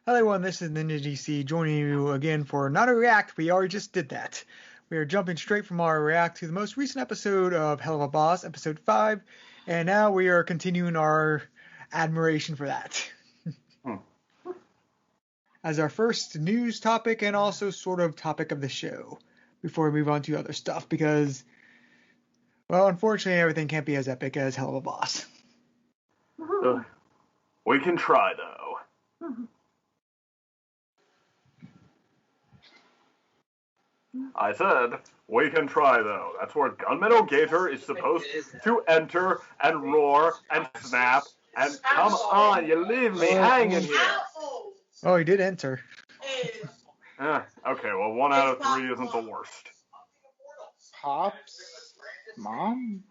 Hello everyone, this is Ninja DC joining you again for not a react, we already just did that. We are jumping straight from our react to the most recent episode of Helluva Boss, episode 5, and now we are continuing our admiration for that. As our first news topic and also sort of topic of the show, before we move on to other stuff, because, well, unfortunately everything can't be as epic as Helluva Boss. We can try, though. I said, we can try, though. That's where Gnoll Gator is supposed to enter and roar and snap. And come on, you leave me hanging here. Oh, he did enter. Okay, well, 1 out of 3 isn't the worst. Pops? Mom?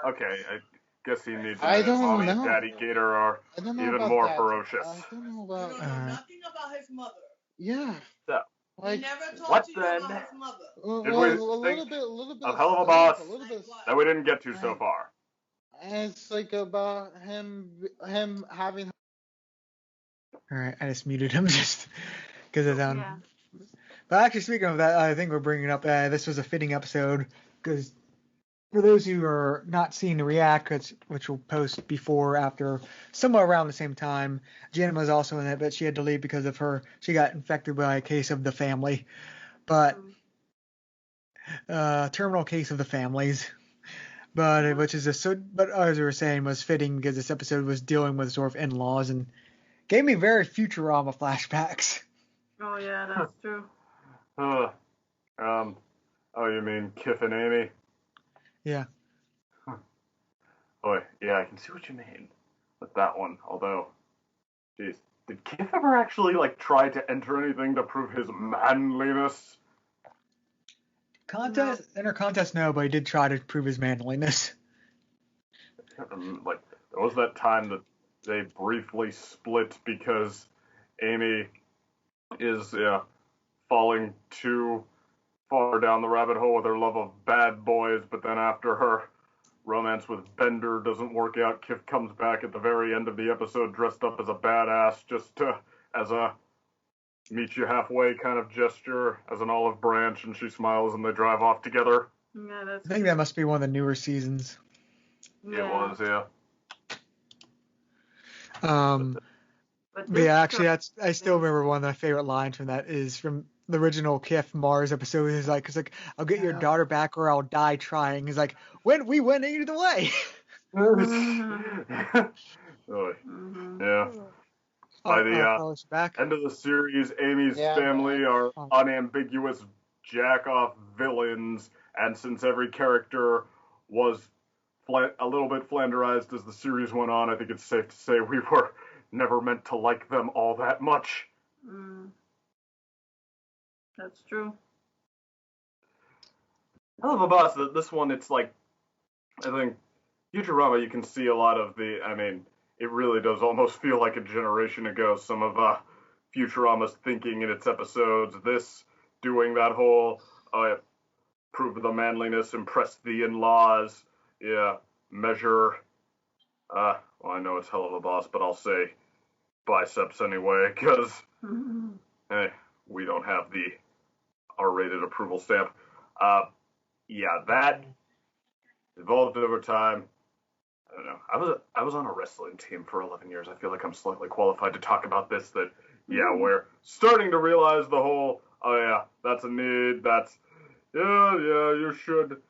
Okay, I guess he needs I admit don't Mommy know. and Daddy Gator are even more ferocious. I don't know about... nothing about his mother. Yeah. So, Like, He never told what you then? about his mother. Did we a little think bit of Helluva Boss a little bit. that we didn't get to so far? And it's like about him having. Alright, I just muted him just because of that. Yeah. But actually, speaking of that, I think we're bringing up this was a fitting episode because for those who are not seeing the react, which we'll post before or after, somewhere around the same time, Janet was also in it, but she had to leave because of she got infected by a case of the family, but terminal case of the families. But which is but as we were saying, was fitting because this episode was dealing with sort of in-laws and gave me very Futurama flashbacks. Oh yeah, that's true. Oh, you mean Kif and Amy? Yeah. Boy, yeah, I can see what you mean with that one. Although, jeez, did Kif ever actually try to enter anything to prove his manliness? Inner contest, no, but he did try to prove his manliness. There was that time that they briefly split because Amy is falling too far down the rabbit hole with her love of bad boys, but then after her romance with Bender doesn't work out, Kif comes back at the very end of the episode dressed up as a badass just as a meet you halfway kind of gesture, as an olive branch, and she smiles and they drive off together. Yeah, I think that must be one of the newer seasons. Yeah. It was, yeah. But yeah, actually, I still remember one of my favorite lines from that is from the original Kif Mars episode. He's like, I'll get your daughter back or I'll die trying. He's like, we win either way. Yeah. By the end of the series, Amy's family are unambiguous jack-off villains, and since every character was a little bit flanderized as the series went on, I think it's safe to say we were never meant to like them all that much. That's true. Helluva Boss, this one, it's I think, Futurama, you can see a lot of it really does almost feel like a generation ago, some of Futurama's thinking in its episodes. This, doing that whole, prove the manliness, impress the in-laws, measure, well, I know it's Helluva Boss, but I'll say biceps anyway, because, we don't have the R-rated approval stamp. That evolved over time. I don't know. I was on a wrestling team for 11 years. I feel like I'm slightly qualified to talk about this. We're starting to realize the whole, that's a need, that's, you should,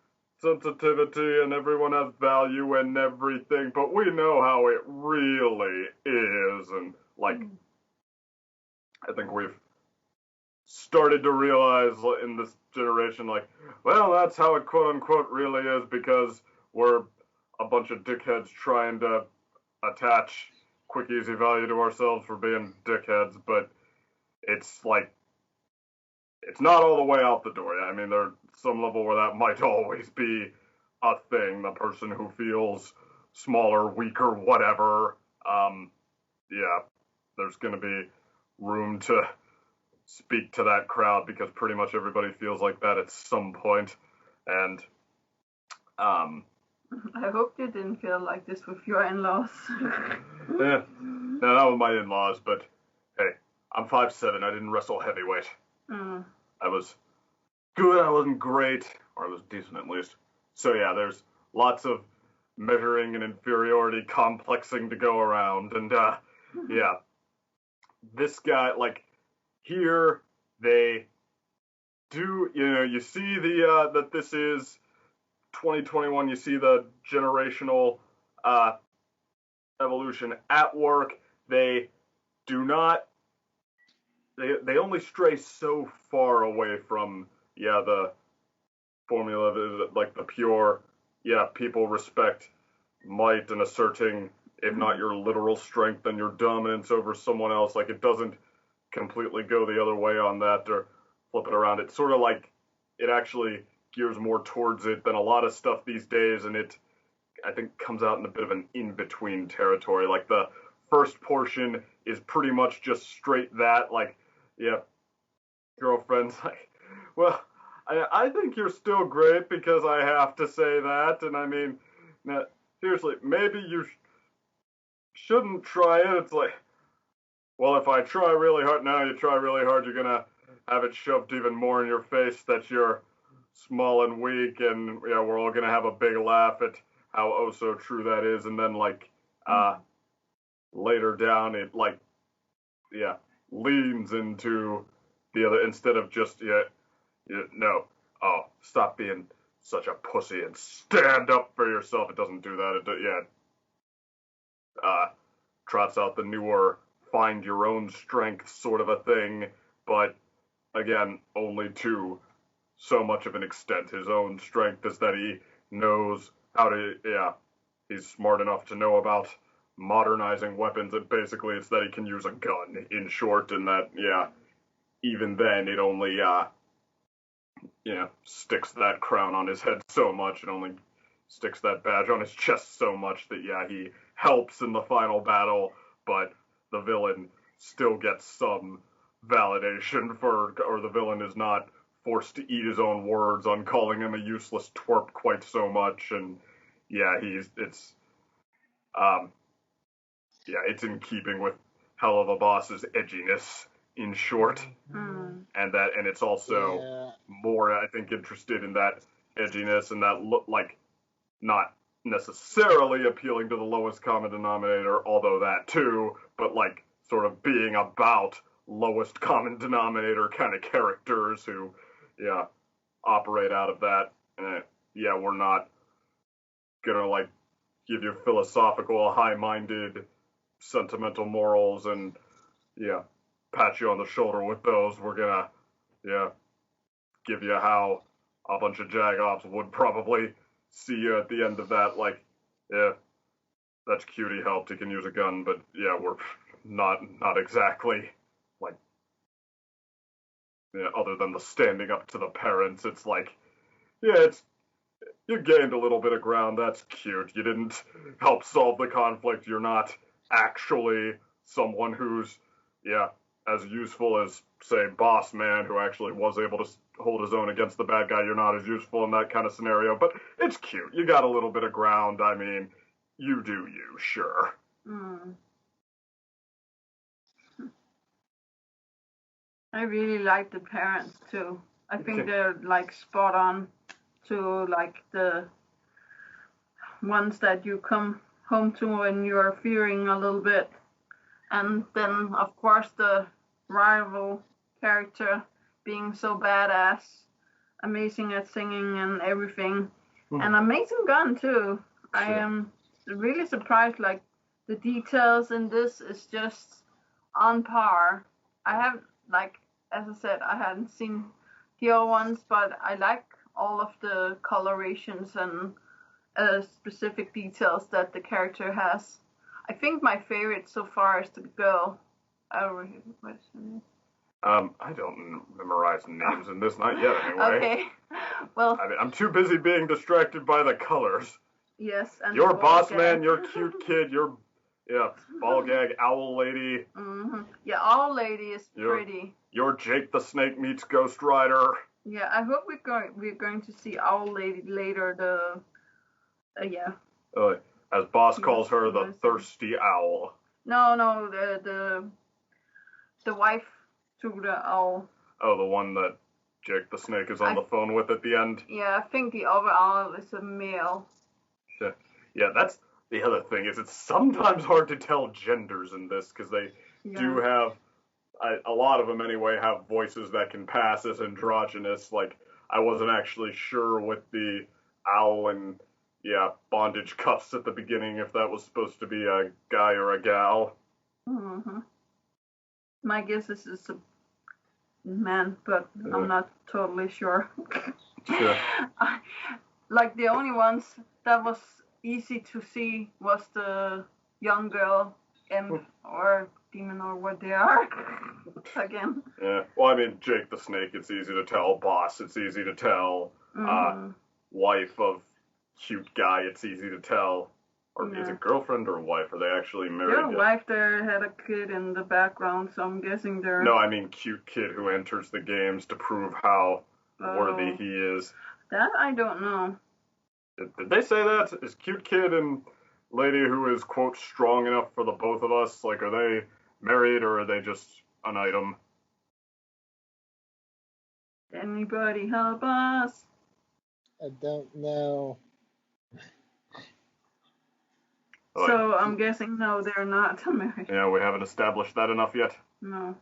sensitivity, and everyone has value and everything, but we know how it really is, and, I think we've started to realize in this generation, that's how it quote-unquote really is, because we're a bunch of dickheads trying to attach quick, easy value to ourselves for being dickheads, but it's it's not all the way out the door. I mean, there's some level where that might always be a thing, the person who feels smaller, weaker, whatever. There's going to be room to speak to that crowd because pretty much everybody feels like that at some point. And I hope you didn't feel like this with your in-laws. No, not with my in-laws, but hey, I'm 5'7". I didn't wrestle heavyweight. I was good. I wasn't great, or I was decent at least. So yeah, there's lots of measuring and inferiority complexing to go around, and yeah, this guy, like, here they do, you see the that this is 2021. You see the generational evolution at work. They do not. They only stray so far away from the formula, like the pure people respect might and asserting, if not your literal strength, then your dominance over someone else. Like, it doesn't completely go the other way on that or flip it around. It's sort of like it actually gears more towards it than a lot of stuff these days, and it, I think, comes out in a bit of an in-between territory. Like, the first portion is pretty much just straight that, like, girlfriend's like, well, I think you're still great because I have to say that, and I mean, now, seriously, maybe you shouldn't try it. It's like, well, if I try really hard, now you try really hard, you're gonna have it shoved even more in your face that you're small and weak, and we're all gonna have a big laugh at how oh so true that is, and then like later down it like leans into the other, instead of just no, oh, stop being such a pussy and stand up for yourself. It doesn't do that. It trots out the newer find your own strength sort of a thing, but again, only to so much of an extent. His own strength is that he knows how to, he's smart enough to know about modernizing weapons, and basically it's that he can use a gun, in short, and that, even then it only, sticks that crown on his head so much, and only sticks that badge on his chest so much that, he helps in the final battle, but the villain still gets some validation or the villain is not forced to eat his own words on calling him a useless twerp quite so much, and it's in keeping with Helluva Boss's edginess, in short, and it's also more, I think, interested in that edginess and that look, like, not necessarily appealing to the lowest common denominator, although that too, but like sort of being about lowest common denominator kind of characters who, operate out of that. We're not gonna like give you philosophical, high-minded, sentimental morals and pat you on the shoulder with those. We're gonna give you how a bunch of jag-ops would probably see you at the end of that, like, that's cute, he helped, he can use a gun, but we're not exactly, like, other than the standing up to the parents, it's like, you gained a little bit of ground, that's cute, you didn't help solve the conflict, you're not actually someone who's, as useful as, say, Boss Man, who actually was able to hold his own against the bad guy. You're not as useful in that kind of scenario, but it's cute. You got a little bit of ground. I mean, you do you, sure. I really like the parents, too. I think they're, like, spot on to, like, the ones that you come home to when you're fearing a little bit. And then, of course, the rival character being so badass, amazing at singing and everything, and amazing gun too. I am really surprised, like, the details in this is just on par. I have, like, as I said, I hadn't seen the other ones, but I like all of the colorations and specific details that the character has. I think my favorite so far is the girl. What's her name? I don't memorize names in this, not yet anyway. Okay. Well, I mean, I'm too busy being distracted by the colors. Yes, and your Boss Man, your cute kid, your ball gag owl lady. Yeah, Owl Lady is pretty. Your Jake the Snake meets Ghost Rider. Yeah, I hope we're going to see Owl Lady later. As Boss calls her, the thirsty owl. No, the wife to the owl. Oh, the one that Jake the Snake is on the phone with at the end? Yeah, I think the other owl is a male. Yeah, that's the other thing, is it's sometimes hard to tell genders in this, because they do have, a lot of them anyway, have voices that can pass as androgynous. Like, I wasn't actually sure with the owl and, bondage cuffs at the beginning if that was supposed to be a guy or a gal. Mm-hmm. My guess is it's a man, but I'm not totally sure. Sure. Like, the only ones that was easy to see was the young girl, imp, or demon, or what they are. Again. Yeah, well, I mean, Jake the Snake, it's easy to tell. Boss, it's easy to tell. Wife of cute guy, it's easy to tell. Or is it girlfriend or wife? Are they actually married? Their wife there had a kid in the background, so I'm guessing they're... No, I mean cute kid who enters the games to prove how worthy he is. That I don't know. Did they say that? Is cute kid and lady who is, quote, strong enough for the both of us, like, are they married or are they just an item? Anybody help us? I don't know. So I'm guessing no, they're not married. Yeah, we haven't established that enough yet. No.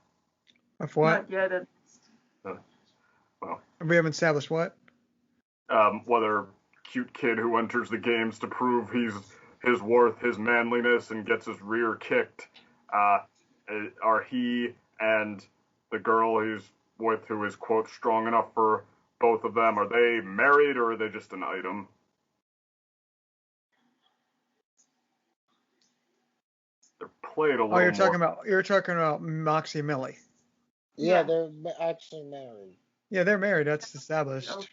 Of what? Not yet. Well. We haven't established what? Whether cute kid who enters the games to prove his worth, his manliness, and gets his rear kicked, are he and the girl he's with, who is, quote, strong enough for both of them, are they married or are they just an item? They're played a little you're talking about Moxie and Millie. Yeah, they're actually married. Yeah, they're married. That's established.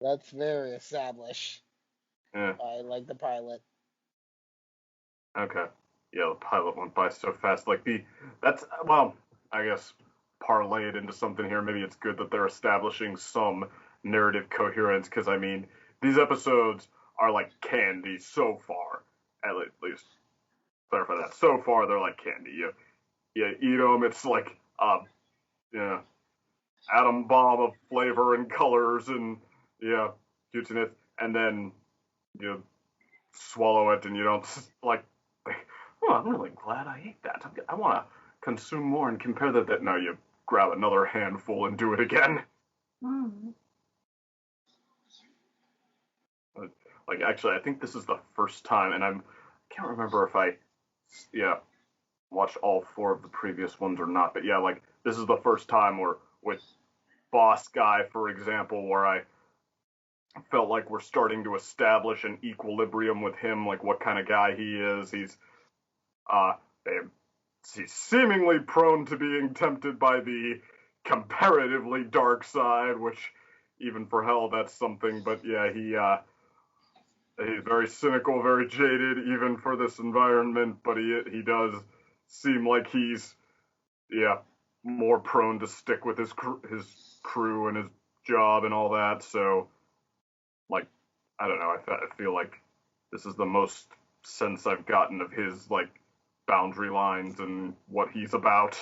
That's very established. Yeah. I like the pilot. Okay. Yeah, the pilot went by so fast. Like, I guess parlay it into something here. Maybe it's good that they're establishing some narrative coherence, because, I mean, these episodes are like candy so far. At least, clarify that. So far, they're like candy. You eat them, it's like, atom bomb of flavor and colors and, cuteness, and then you swallow it and you don't, like, oh, I'm really glad I ate that. I want to consume more and compare that. No, you grab another handful and do it again. Like, actually, I think this is the first time, and I can't remember if I, watched all 4 of the previous ones or not, but like, this is the first time where, with Boss Guy, for example, where I felt like we're starting to establish an equilibrium with him, like what kind of guy he is. He's seemingly prone to being tempted by the comparatively dark side, which even for hell, that's something. But he's very cynical, very jaded, even for this environment. But he does seem like he's more prone to stick with his crew and his job and all that. So, like, I don't know. I feel like this is the most sense I've gotten of his, like, boundary lines and what he's about.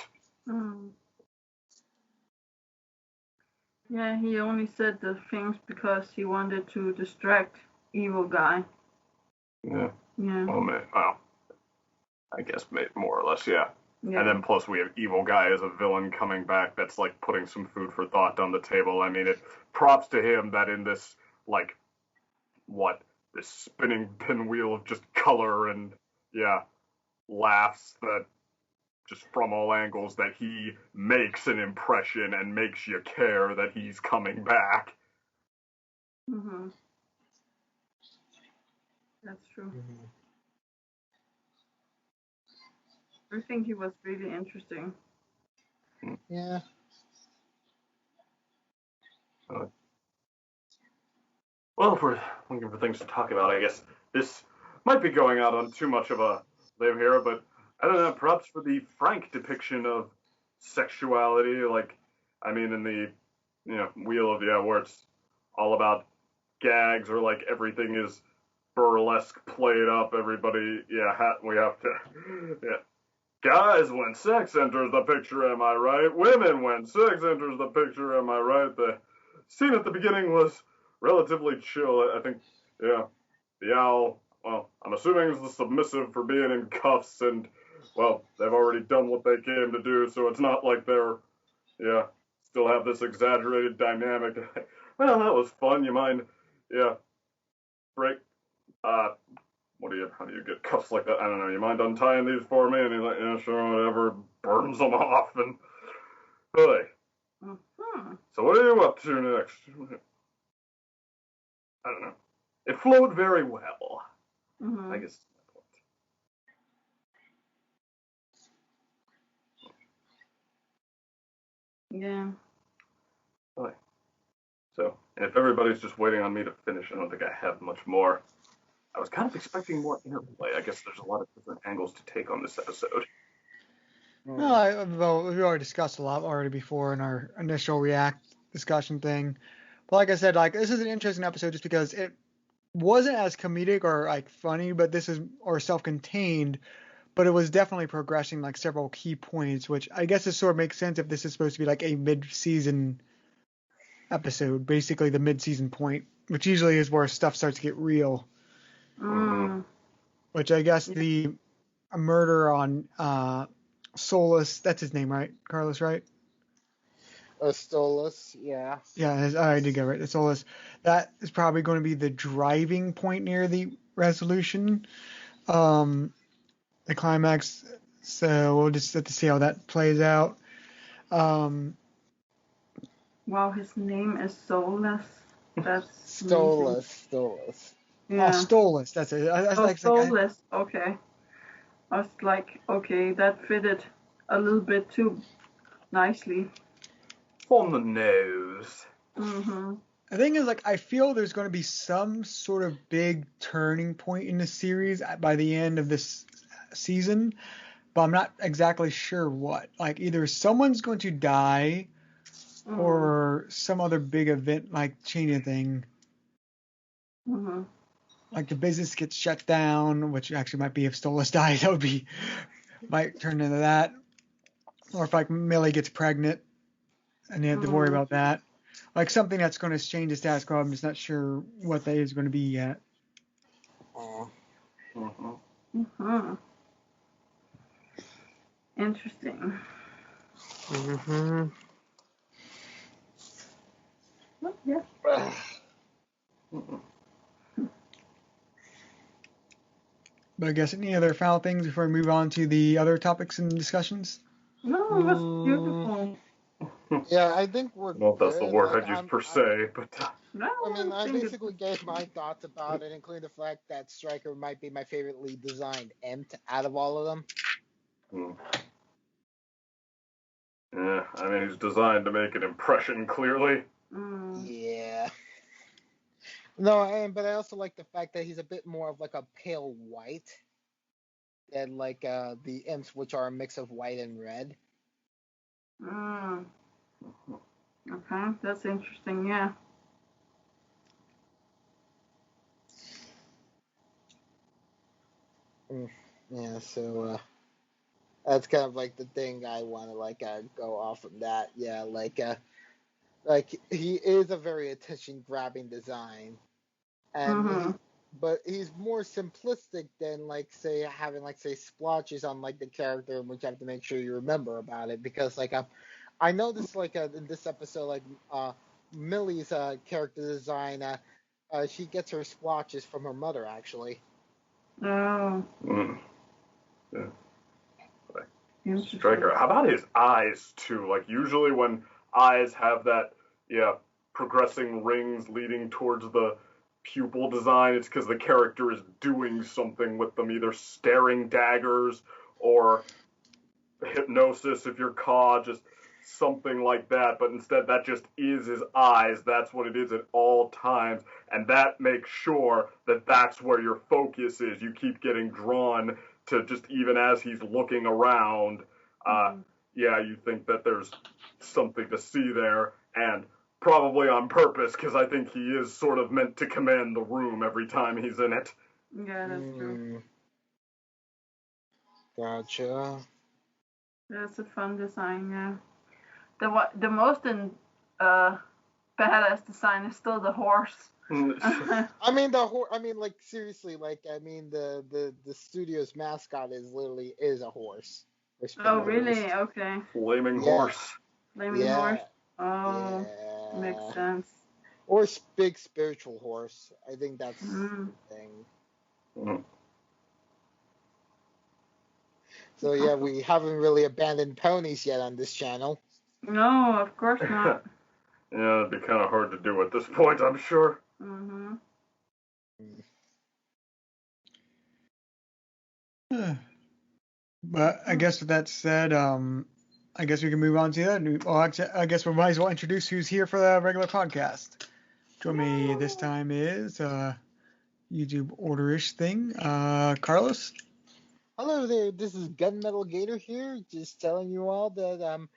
Yeah, he only said the things because he wanted to distract evil guy. Yeah. Yeah. Well, I guess more or less, yeah. And then plus we have evil guy as a villain coming back that's, like, putting some food for thought on the table. I mean, props to him that in this, like, this spinning pinwheel of just color and, laughs that just from all angles, that he makes an impression and makes you care that he's coming back. That's true. I think he was really interesting. Yeah. Well, if we're looking for things to talk about, I guess this might be going out on too much of a limb here, but I don't know, perhaps for the frank depiction of sexuality, like, I mean, in the, Wheel of, where it's all about gags, or, like, everything is burlesque, played up, everybody, we have to, Guys, when sex enters the picture, am I right? Women, when sex enters the picture, am I right? The scene at the beginning was relatively chill. I think, yeah, the owl, well, I'm assuming is the submissive for being in cuffs, and, well, they've already done what they came to do, so it's not like they're, yeah, still have this exaggerated dynamic. Well, that was fun. You mind, yeah, break, how do you get cuffs like that? I don't know. You mind untying these for me? And he's like, yeah, sure, whatever. Burns them off and, hey. Mm-hmm. So what are you up to next? I don't know. It flowed very well. Mm-hmm. I guess. Yeah. Okay. So, and if everybody's just waiting on me to finish, I don't think I have much more. I was kind of expecting more interplay. I guess there's a lot of different angles to take on this episode. No, well, we already discussed a lot already before in our initial react discussion thing. But like I said, like this is an interesting episode just because it wasn't as comedic or like funny, but this is or self-contained, but it was definitely progressing like several key points, which I guess this sort of makes sense if this is supposed to be like a mid-season episode, basically the mid-season point, which usually is where stuff starts to get real. Mm. Which I guess the murder on Solus, that's his name, right? Carlos, right? Stolus, yeah. Yeah, I did get it right. It's Solus. That is probably going to be the driving point near the resolution, the climax. So we'll just have to see how that plays out. Wow, his name is Soulless. That's Stolus. yeah. Oh, Stolus, that's it. Soulless. Okay. I was like, okay, that fitted a little bit too nicely. On the nose. Mm-hmm. The thing is, like, I feel there's going to be some sort of big turning point in the series by the end of this season, but I'm not exactly sure what. Like, either someone's going to die, or some other big event like changing thing. Mm-hmm. Like the business gets shut down, which actually might be if Stolas dies, that would be might turn into that. Or if like Millie gets pregnant and they have to worry about that. Like something that's going to change the status quo. I'm just not sure what that is going to be yet. Mm-hmm. Interesting. Mm-hmm. Oh, yeah. But I guess any other final things before we move on to the other topics and discussions? No, it was beautiful. Yeah, I think we're Well, that's the good. word Like, I'd use per se, but... No, I mean, I think basically gave my thoughts about it, including the fact that Stryker might be my favorite lead designed Ent out of all of them. Yeah, I mean, he's designed to make an impression, clearly. Yeah. No, but I also like the fact that he's a bit more of like a pale white than like the imps, which are a mix of white and red. Okay, that's interesting, yeah. Yeah, so that's kind of like the thing I want to like go off from that. Yeah, like he is a very attention grabbing design, and but he's more simplistic than like say having like say splotches on like the character, which you have to make sure you remember about it because like I noticed like in this episode like Millie's character design she gets her splotches from her mother actually. Oh. Yeah. Stryker. How about his eyes too? Like usually when eyes have that progressing rings leading towards the pupil design, it's because the character is doing something with them, either staring daggers or hypnosis if you're caught, just something like that. But instead that just is his eyes. That's what it is at all times, and that makes sure that that's where your focus is. You keep getting drawn to just even as he's looking around. Yeah, you think that there's something to see there, and probably on purpose, because I think he is sort of meant to command the room every time he's in it. Yeah, that's true. Gotcha. That's a fun design, yeah. The most badass design is still the horse. I mean like seriously, like I mean the studio's mascot is a horse. Oh really? Okay. Flaming horse. Flaming horse. Oh, makes sense. Or big spiritual horse. I think that's the thing. Mm. So yeah, we haven't really abandoned ponies yet on this channel. No, of course not. Yeah, it'd be kind of hard to do at this point, I'm sure. Mm-hmm. But I guess with that said, I guess we can move on to that. Well, I guess we might as well introduce who's here for the regular podcast. Join me this time is YouTube orderish thing, Carlos. Hello there, this is Gunmetal Gator here, just telling you all that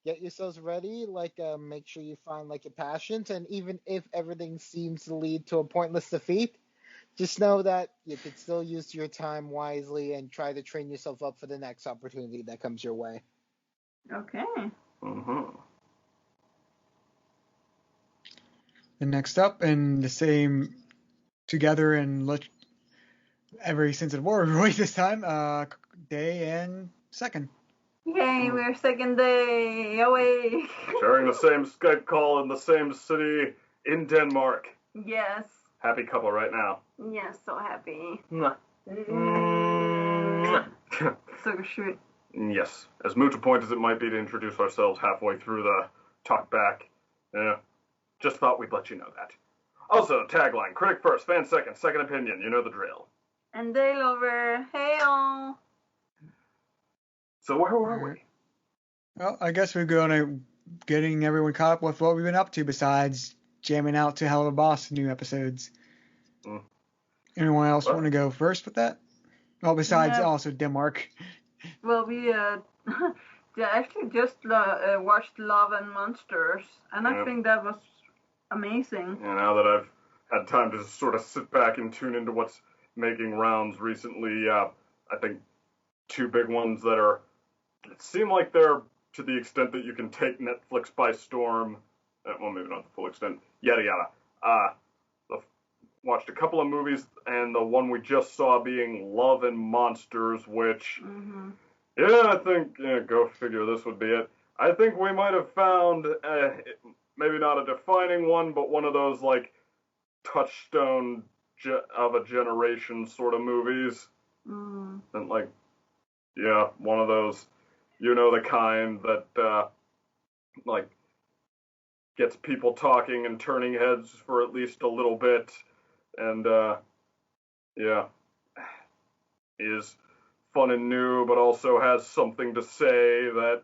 get yourselves ready, like make sure you find like your passions, and even if everything seems to lead to a pointless defeat, just know that you could still use your time wisely and try to train yourself up for the next opportunity that comes your way. Okay. Mm-hmm. And next up, and the same together and every sense of the word right this time, day and second. Yay, we're second day away. Sharing the same Skype call in the same city in Denmark. Yes. Happy couple right now. Yes, so happy. So shoot. Yes. As moot a point as it might be to introduce ourselves halfway through the talk back. Yeah. Just thought we'd let you know that. Also, tagline, critic first, fan second, second opinion, you know the drill. And Daylover, hey all. So where were we? Well, I guess we're going to getting everyone caught up with what we've been up to besides jamming out to Helluva Boss new episodes. Anyone else want to go first with that? Well, besides also Denmark. Well, we actually just watched Love and Monsters, and I think that was amazing. And now that I've had time to sort of sit back and tune into what's making rounds recently, I think two big ones that seem like they're to the extent that you can take Netflix by storm. Well, maybe not the full extent. Yada yada. Watched a couple of movies, and the one we just saw being Love and Monsters, which, I think, go figure, this would be it. I think we might have found, maybe not a defining one, but one of those, like, touchstone of a generation sort of movies. And, like, one of those, the kind that, like, gets people talking and turning heads for at least a little bit. And, is fun and new, but also has something to say that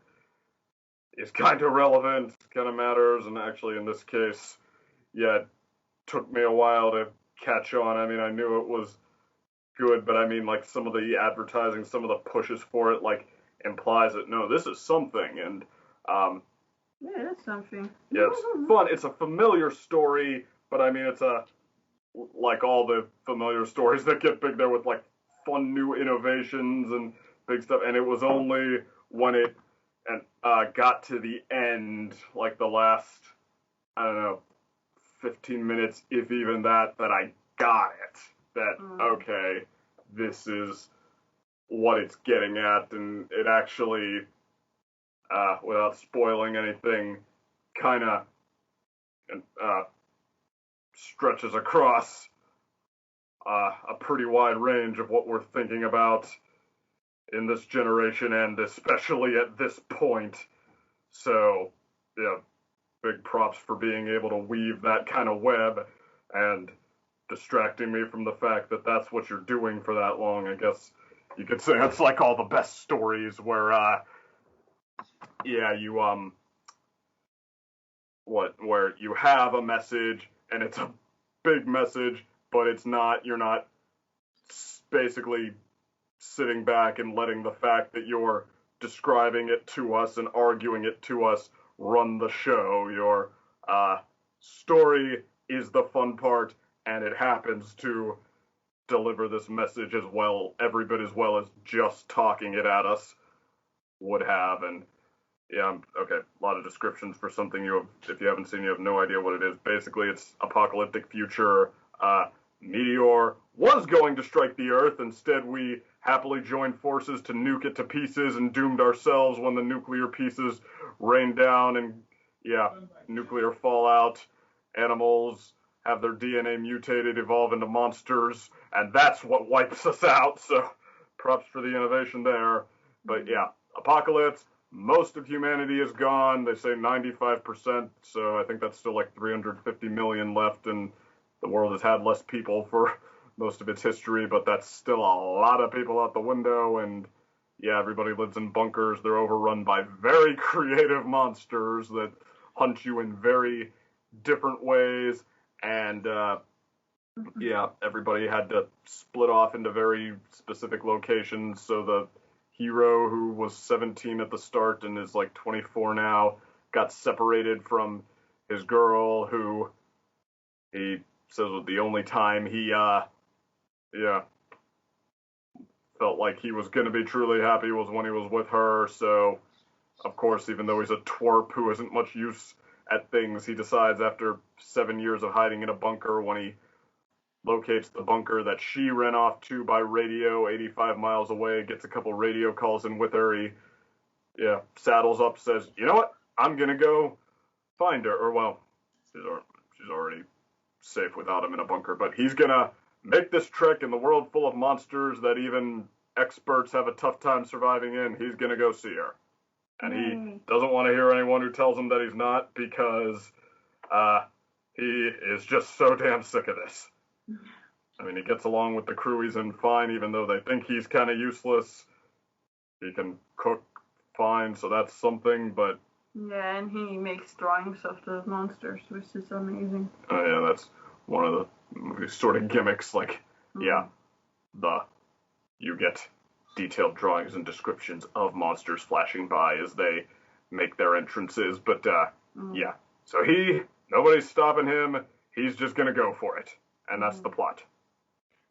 is kind of relevant, kind of matters, and actually in this case, it took me a while to catch on. I mean, I knew it was good, but I mean, like, some of the advertising, some of the pushes for it, like, implies that, no, this is something, and, yeah, it's something. Yeah, it's fun. It's a familiar story, but I mean, it's like all the familiar stories that get big there with, like, fun new innovations and big stuff, and it was only when it got to the end, like the last, I don't know, 15 minutes, if even that I got it. That, okay, this is what it's getting at, and it actually, without spoiling anything, kind of stretches across a pretty wide range of what we're thinking about in this generation, and especially at this point. So, big props for being able to weave that kind of web and distracting me from the fact that that's what you're doing for that long. I guess you could say it's like all the best stories where, where you have a message and it's a big message, but you're not basically sitting back and letting the fact that you're describing it to us and arguing it to us run the show. Your story is the fun part, and it happens to deliver this message as well, every bit as well as just talking it at us. would have. And yeah, okay, a lot of descriptions for something if you haven't seen, you have no idea what it is. Basically, it's apocalyptic future. Meteor was going to strike the Earth. Instead, we happily joined forces to nuke it to pieces and doomed ourselves when the nuclear pieces rained down and, yeah, nuclear fallout. Animals have their DNA mutated, evolve into monsters, and that's what wipes us out. So props for the innovation there. But yeah, apocalypse, most of humanity is gone. They say 95%, so I think that's still like 350 million left, and the world has had less people for most of its history, but that's still a lot of people out the window, and yeah, everybody lives in bunkers. They're overrun by very creative monsters that hunt you in very different ways, and yeah, everybody had to split off into very specific locations, so the hero who was 17 at the start and is like 24 now got separated from his girl, who he says was the only time he felt like he was going to be truly happy was when he was with her. So of course, even though he's a twerp who isn't much use at things, he decides after 7 years of hiding in a bunker, when he locates the bunker that she ran off to by radio 85 miles away, gets a couple radio calls in with her, he saddles up, says, you know what, I'm going to go find her. Or, well, she's already safe without him in a bunker, but he's going to make this trek in the world full of monsters that even experts have a tough time surviving in. He's going to go see her. And he doesn't want to hear anyone who tells him that he's not, because he is just so damn sick of this. I mean, he gets along with the crew he's in fine, even though they think he's kind of useless. He can cook fine, so that's something, but... Yeah, and he makes drawings of the monsters, which is amazing. Oh, yeah, that's one of the movie's sort of gimmicks, like, you get detailed drawings and descriptions of monsters flashing by as they make their entrances, but, yeah. So nobody's stopping him, he's just gonna go for it, and that's the plot.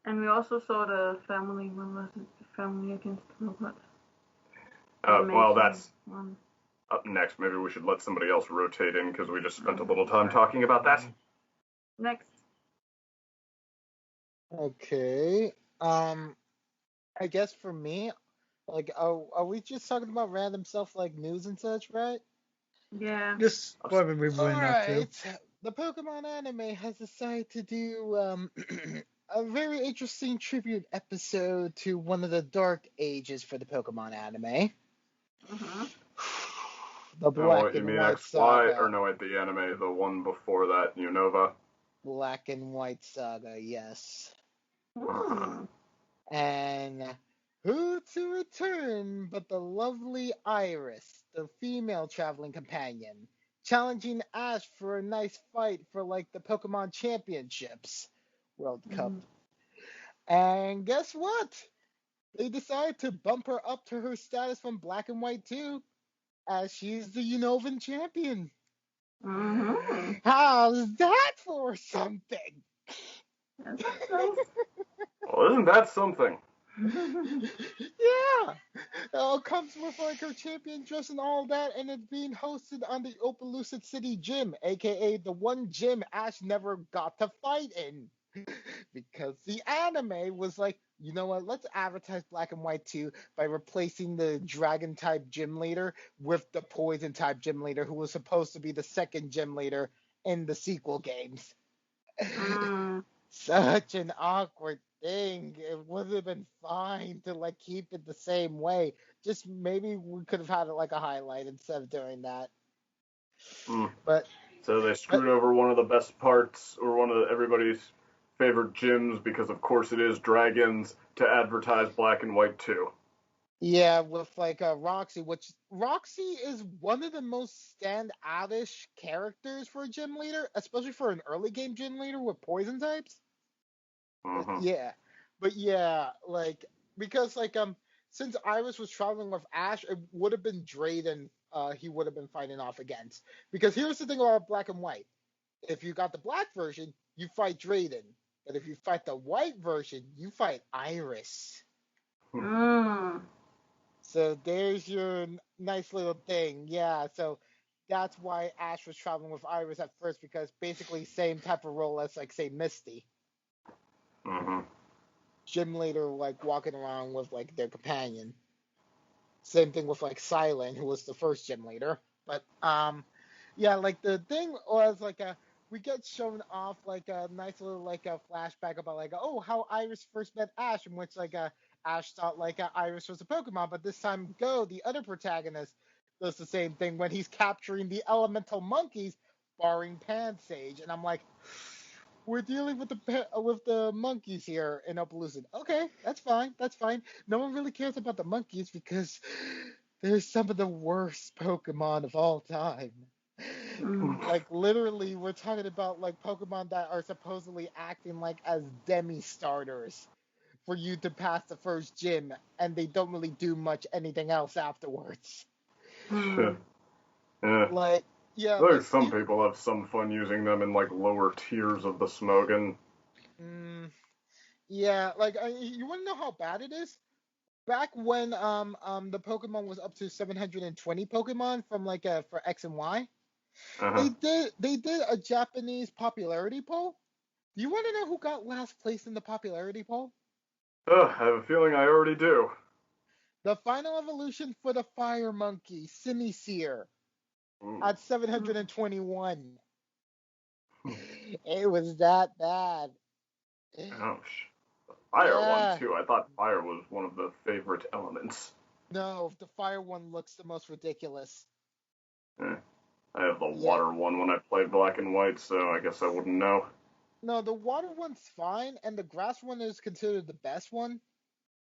And we also saw the family, what was it? The Family Against Robots. Well, that's up next. Maybe we should let somebody else rotate in, because we just spent a little time talking about that. Next. Okay. I guess for me, like, are we just talking about random stuff like news and such, right? Yeah. Just what we've been up to. The Pokemon anime has decided to do a very interesting tribute episode to one of the dark ages for the Pokemon anime. The Black and White Saga. Or no, the anime, the one before that, Unova. Black and White Saga, yes. Oh. And who to return but the lovely Iris, the female traveling companion, challenging Ash for a nice fight for, like, the Pokemon Championships World Cup. And guess what? They decided to bump her up to her status from Black and White too, as she's the Unovan champion. How's that for something? Well, isn't that something? Yeah, it all comes with, like, her champion dress and all that, and it's being hosted on the Opelucid City Gym, aka the one gym Ash never got to fight in, because the anime was like, you know what, let's advertise Black and White 2 by replacing the Dragon type gym leader with the Poison type gym leader, who was supposed to be the second gym leader in the sequel games. Such an awkward thing. It would have been fine to, like, keep it the same way. Just maybe we could have had it like a highlight instead of doing that. But so they screwed over one of the best parts, or one of everybody's favorite gyms, because of course it is dragons, to advertise Black and White 2. Yeah, with, like, Roxy, which Roxy is one of the most stand-outish characters for a gym leader, especially for an early game gym leader with poison types. But yeah, like, because, like, since Iris was traveling with Ash, it would have been Drayden he would have been fighting off against. Because here's the thing about Black and White. If you got the black version, you fight Drayden. But if you fight the white version, you fight Iris. So there's your nice little thing. Yeah, so that's why Ash was traveling with Iris at first, because basically same type of role as, like, say, Misty. Mm-hmm. Gym leader, like, walking around with, like, their companion. Same thing with, like, Silent, who was the first gym leader. But yeah, like, the thing was, like, we get shown off, like, a nice little, like, a flashback about, like, oh, how Iris first met Ash, in which, like, Ash thought, like, Iris was a Pokemon, but this time Go, the other protagonist, does the same thing when he's capturing the elemental monkeys, barring Pansage, and I'm like, we're dealing with the monkeys here in Appaloosa. Okay, that's fine. That's fine. No one really cares about the monkeys because they're some of the worst Pokemon of all time. Like, literally, we're talking about, like, Pokemon that are supposedly acting like as demi-starters for you to pass the first gym, and they don't really do much anything else afterwards. Yeah. Like, yeah, I think like, some people have some fun using them in, like, lower tiers of the Smogon. Yeah, like, you want to know how bad it is? Back when the Pokemon was up to 720 Pokemon from, like, for X and Y, Uh-huh. they did a Japanese popularity poll. Do you want to know who got last place in the popularity poll? I have a feeling I already do. The final evolution for the Fire Monkey, Simisear, at 721. It was that bad. Ouch. The fire one, Yeah. too. I thought fire was one of the favorite elements. No, the fire one looks the most ridiculous. I have the water one when I played Black and White, so I guess I wouldn't know. No, the water one's fine, and the grass one is considered the best one.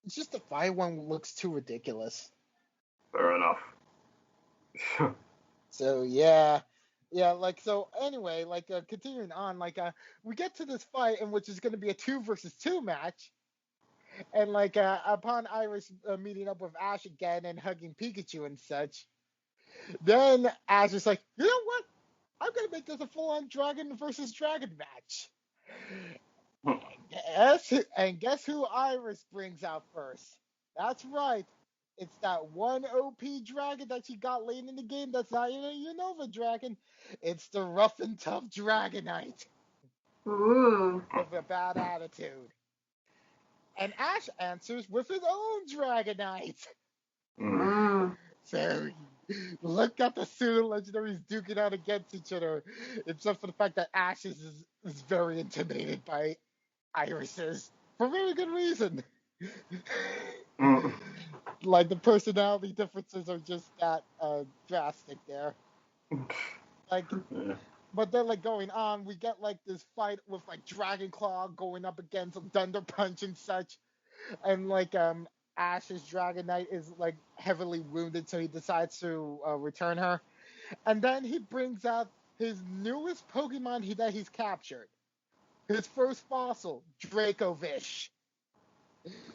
It's just the fire one looks too ridiculous. Fair enough. So, yeah, like, so anyway, like, continuing on, like, we get to this fight, in which is going to be a 2 versus 2 match, and, like, upon Iris meeting up with Ash again and hugging Pikachu and such, then Ash is like, you know what? I'm going to make this a full-on dragon versus dragon match. And guess who Iris brings out first? That's right. It's that one OP dragon that she got late in the game that's not even a Unova dragon. It's the rough and tough Dragonite. Ooh. With a bad attitude. And Ash answers with his own Dragonite. So, look at the pseudo legendaries duking out against each other. Except for the fact that Ash is very intimidated by Irises. For very good reason. Like, the personality differences are just that drastic there. Like, but then, like, going on, we get, like, this fight with, like, Dragon Claw going up against Thunder Punch and such. And, like, Ash's Dragonite is, like, heavily wounded, so he decides to return her. And then he brings out his newest Pokemon that he's captured. His first fossil, Dracovish.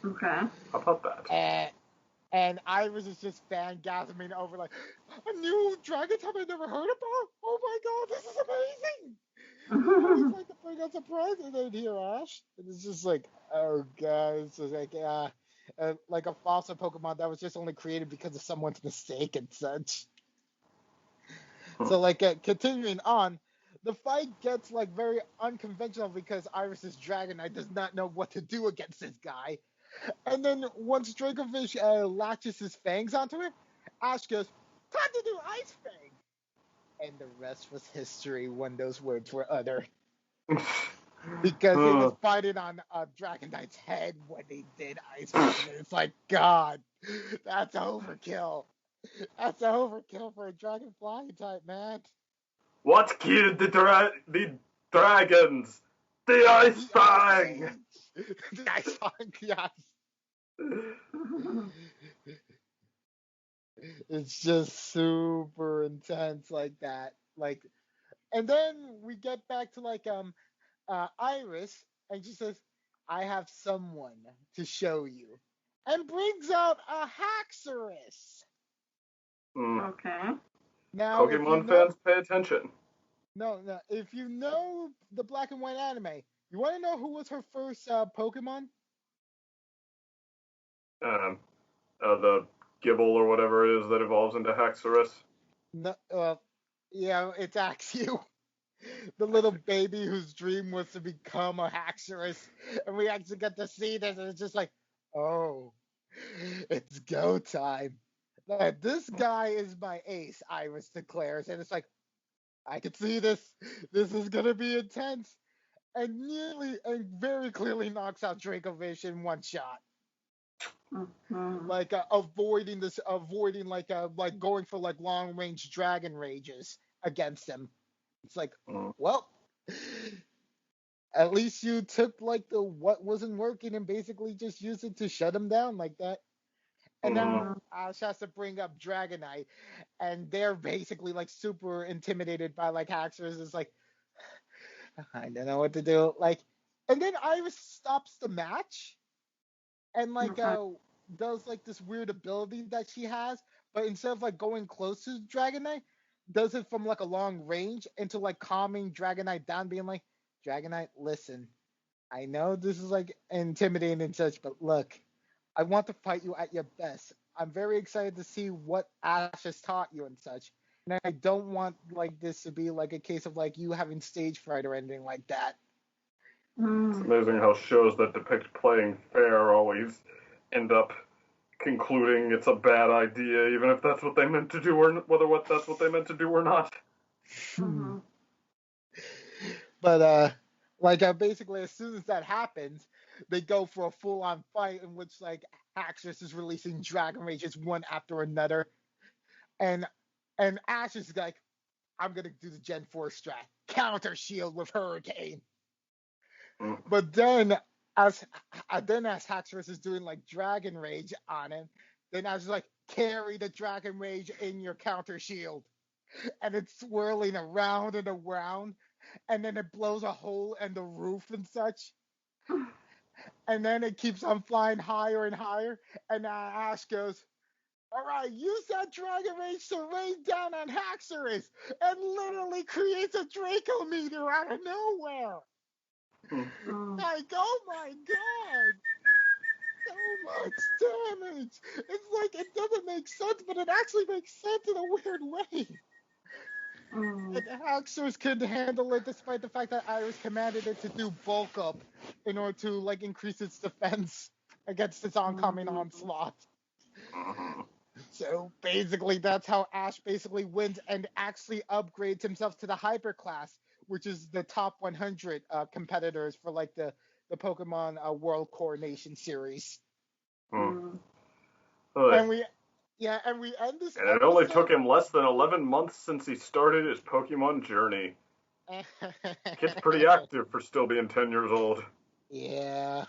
Okay. How about that? And Iris is just fangasming over, like, a new dragon type I've never heard about? Oh my god, this is amazing! You always like to bring out surprises in here, Ash. And it's just like, oh god, it's just like a fossil Pokemon that was just only created because of someone's mistake and such. So, like, continuing on, the fight gets, like, very unconventional because Iris's Dragonite does not know what to do against this guy. And then once Dracovish latches his fangs onto it, Ash goes, time to do Ice Fang! And the rest was history when those words were uttered. Because he was fighting on Dragonite's head when he did Ice Fang. And it's like, God, that's overkill. That's overkill for a dragon flying type, man. What killed the dragons? The Ice Fang! The Ice Fang, yes. It's just super intense like that. Like, and then we get back to, like, Iris, and she says, I have someone to show you. And brings out a Hacksaurus. Okay. Now, Pokemon fans, pay attention. No, if you know the Black and White anime, you want to know who was her first Pokemon? The Gibble or whatever it is that evolves into Hacksaurus. No, yeah, it's Axew, the little baby whose dream was to become a Hacksaurus, and we actually get to see this, and it's just like, oh, it's go time. This guy is my ace, Iris declares, and it's like, I can see this. This is gonna be intense, and very clearly knocks out Dracovish in one shot. Mm-hmm. Like avoiding like going for like long range dragon rages against him. It's like, well, at least you took like the what wasn't working and basically just used it to shut him down like that. And now Ash has to bring up Dragonite, and they're basically like super intimidated by like Haxorus. It's like, I don't know what to do. Like, and then Iris stops the match and like does like this weird ability that she has, but instead of like going close to Dragonite, does it from like a long range into like calming Dragonite down, being like, Dragonite, listen, I know this is like intimidating and such, but look, I want to fight you at your best. I'm very excited to see what Ash has taught you and such. And I don't want like this to be like a case of like you having stage fright or anything like that. It's amazing how shows that depict playing fair always end up concluding it's a bad idea, even if that's what they meant to do, or whether that's what they meant to do or not. Mm-hmm. But basically, as soon as that happens, they go for a full-on fight in which like Haxorus is releasing Dragon Rages one after another, and Ash is like, I'm gonna do the Gen 4 strat, counter shield with Hurricane. But then as Haxorus is doing like Dragon Rage on him, then Ash is like, carry the Dragon Rage in your counter shield, and it's swirling around and around, and then it blows a hole in the roof and such. And then it keeps on flying higher and higher, and Ash goes, all right, use that Dragon Rage to rain down on Haxorus, and literally creates a Draco meter out of nowhere. Like, oh my god! So much damage! It's like, it doesn't make sense, but it actually makes sense in a weird way. And Haxorus could handle it despite the fact that Iris commanded it to do bulk up in order to like increase its defense against its oncoming onslaught. So basically that's how Ash basically wins and actually upgrades himself to the hyper class, which is the top 100 competitors for like the Pokemon World Coronation series. And we end this and it only took him less than 11 months since he started his Pokemon journey. Kid's pretty active for still being 10 years old. Yeah.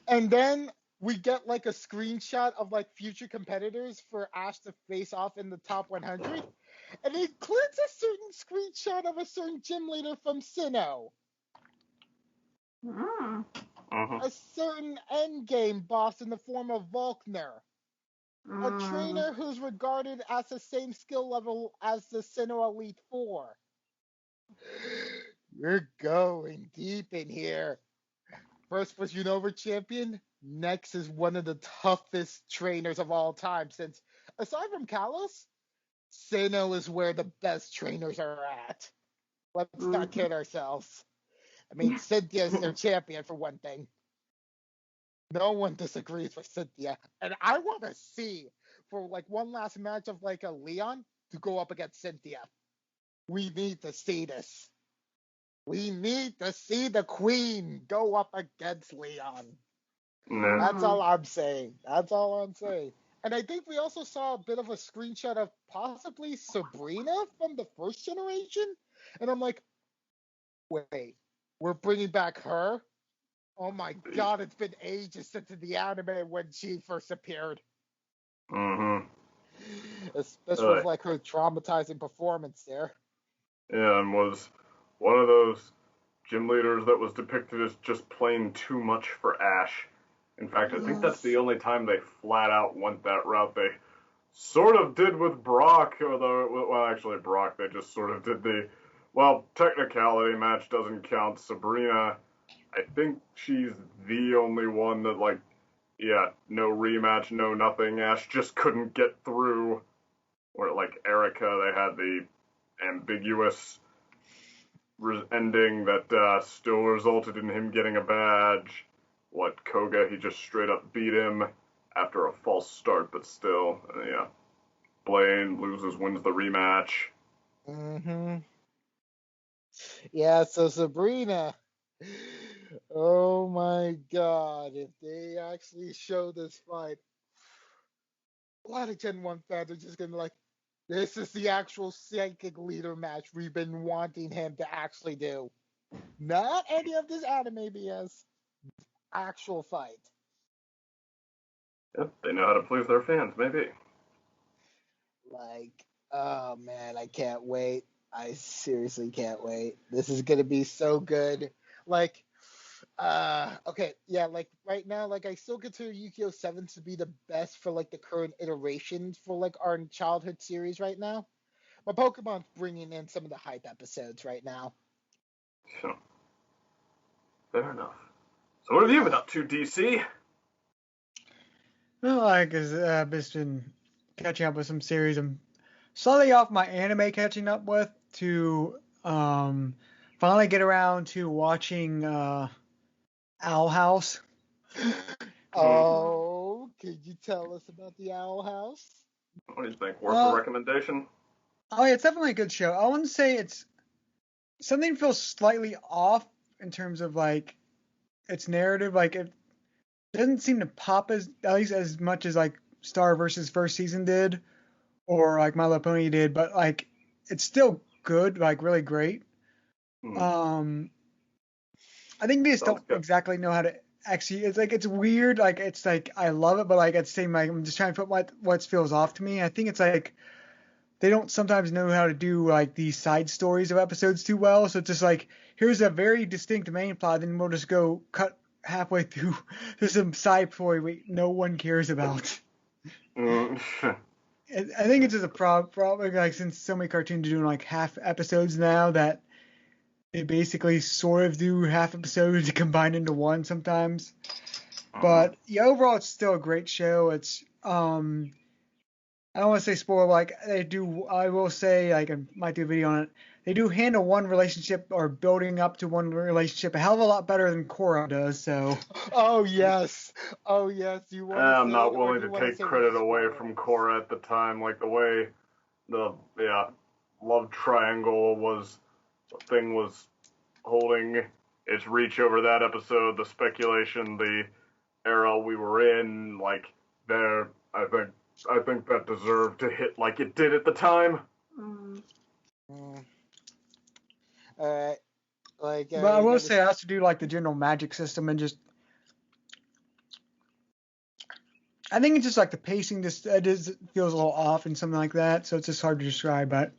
And then we get like a screenshot of like future competitors for Ash to face off in the top 100. And it includes a certain screenshot of a certain gym leader from Sinnoh. A certain endgame boss in the form of Volkner. A trainer who's regarded as the same skill level as the Sinnoh Elite Four. We're going deep in here. First was Unova champion. Next is one of the toughest trainers of all time, since aside from Kalos, Sinnoh is where the best trainers are at. Let's not kid ourselves. I mean, Cynthia's their champion for one thing. No one disagrees with Cynthia. And I want to see, for like one last match of like a Leon, to go up against Cynthia. We need to see this. We need to see the Queen go up against Leon. That's all I'm saying. And I think we also saw a bit of a screenshot of possibly Sabrina from the first generation. And I'm like, wait, we're bringing back her? Oh my god, it's been ages since the anime when she first appeared. This was like her traumatizing performance there. Yeah, and was one of those gym leaders that was depicted as just plain too much for Ash. In fact, I think that's the only time they flat out went that route. They sort of did with Brock, although, well, actually, Brock, they just sort of did the, well, technicality match doesn't count. Sabrina, I think she's the only one that, like, no rematch, no nothing. Ash just couldn't get through. Or like Erica, they had the ambiguous ending that still resulted in him getting a badge. What, Koga, he just straight up beat him after a false start, but still, Blaine loses, wins the rematch. Mm-hmm. Yeah, so Sabrina. Oh my god, if they actually show this fight, a lot of Gen 1 fans are just gonna be like, this is the actual psychic leader match we've been wanting him to actually do. Not any of this anime BS. Actual fight. Yep, they know how to please their fans, maybe. Like, oh man, I can't wait. I seriously can't wait. This is gonna be so good. Like, okay, yeah, like right now, like I still consider Yu-Gi-Oh! 7 to be the best for like the current iterations for like our childhood series right now. But Pokemon's bringing in some of the hype episodes right now. So, fair enough. So what have you been up to, DC? Well, I've just been catching up with some series. I'm slightly off my anime catching up with to finally get around to watching Owl House. Oh, could you tell us about the Owl House? What do you think? Worth a recommendation? Oh, yeah, it's definitely a good show. I wouldn't say it's something feels slightly off in terms of like its narrative. Like it doesn't seem to pop at least as much as like Star versus First Season did, or like My Little Pony did. But like it's still good, like really great. I think they just don't exactly know how to actually. It's like it's weird. Like it's like I love it, but like at the same time, I'm just trying to put what feels off to me. I think it's like they don't sometimes know how to do like these side stories of episodes too well. So it's just like here's a very distinct main plot, then we'll just go cut halfway through to some side story no one cares about. I think it's just a problem. Like since so many cartoons are doing like half episodes now that they basically sort of do half episodes to combine into one sometimes. But yeah, overall it's still a great show. It's I don't want to say spoil, like they do. I will say, like I might do a video on it. They do handle one relationship or building up to one relationship a hell of a lot better than Korra does. So. Oh yes, You want? I'm not willing to take credit away from Korra at the time, like the way the love triangle was holding its reach over that episode. The speculation, the era we were in, like there, I think that deserved to hit like it did at the time. Alright. Like, but I will say it has to do like the general magic system and just. I think it's just like the pacing just feels a little off and something like that, so it's just hard to describe. But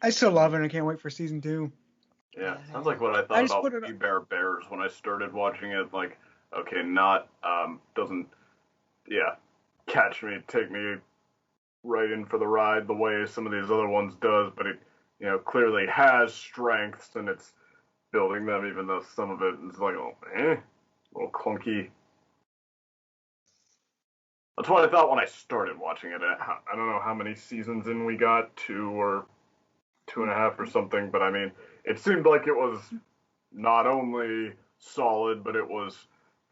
I still love it. And I can't wait for season 2. Yeah, sounds like what I thought about We Bare Bears when I started watching it. Like, okay, doesn't catch me, take me right in for the ride the way some of these other ones does, but it clearly has strengths and it's building them, even though some of it is like a little clunky. That's what I thought when I started watching it. I don't know how many seasons in we got, 2 or 2.5 or something, but I mean, it seemed like it was not only solid, but it was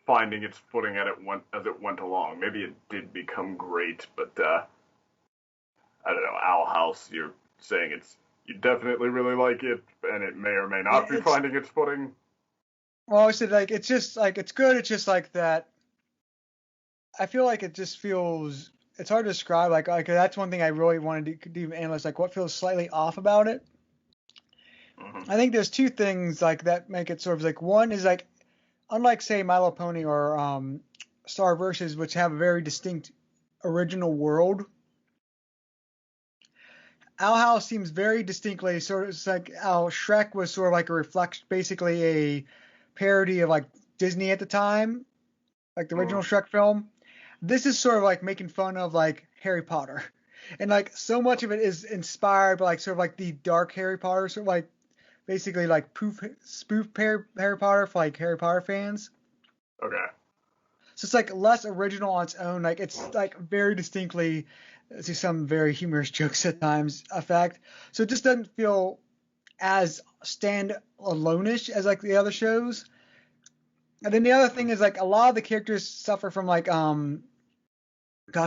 finding its footing as it went along. Maybe it did become great, but I don't know. Owl House, you're saying you definitely really like it, and it may or may not be finding its footing. Well, I said like it's just like it's good. It's just like that. I feel like it just feels. It's hard to describe. Like that's one thing I really wanted to do analyze. Like what feels slightly off about it. I think there's 2 things like that make it sort of like one is like unlike say My Little Pony or Star Versus, which have a very distinct original world. Owl House seems very distinctly sort of it's like how Shrek was sort of like a reflection, basically a parody of like Disney at the time, like the original Shrek film. This is sort of like making fun of like Harry Potter, and like so much of it is inspired by like sort of like the dark Harry Potter, sort of like basically like spoof Harry Potter for like Harry Potter fans. Okay. So it's like less original on its own. Like it's like very distinctly, see some very humorous jokes at times effect. So it just doesn't feel as stand-alone-ish as like the other shows. And then the other thing is like a lot of the characters suffer from like gosh,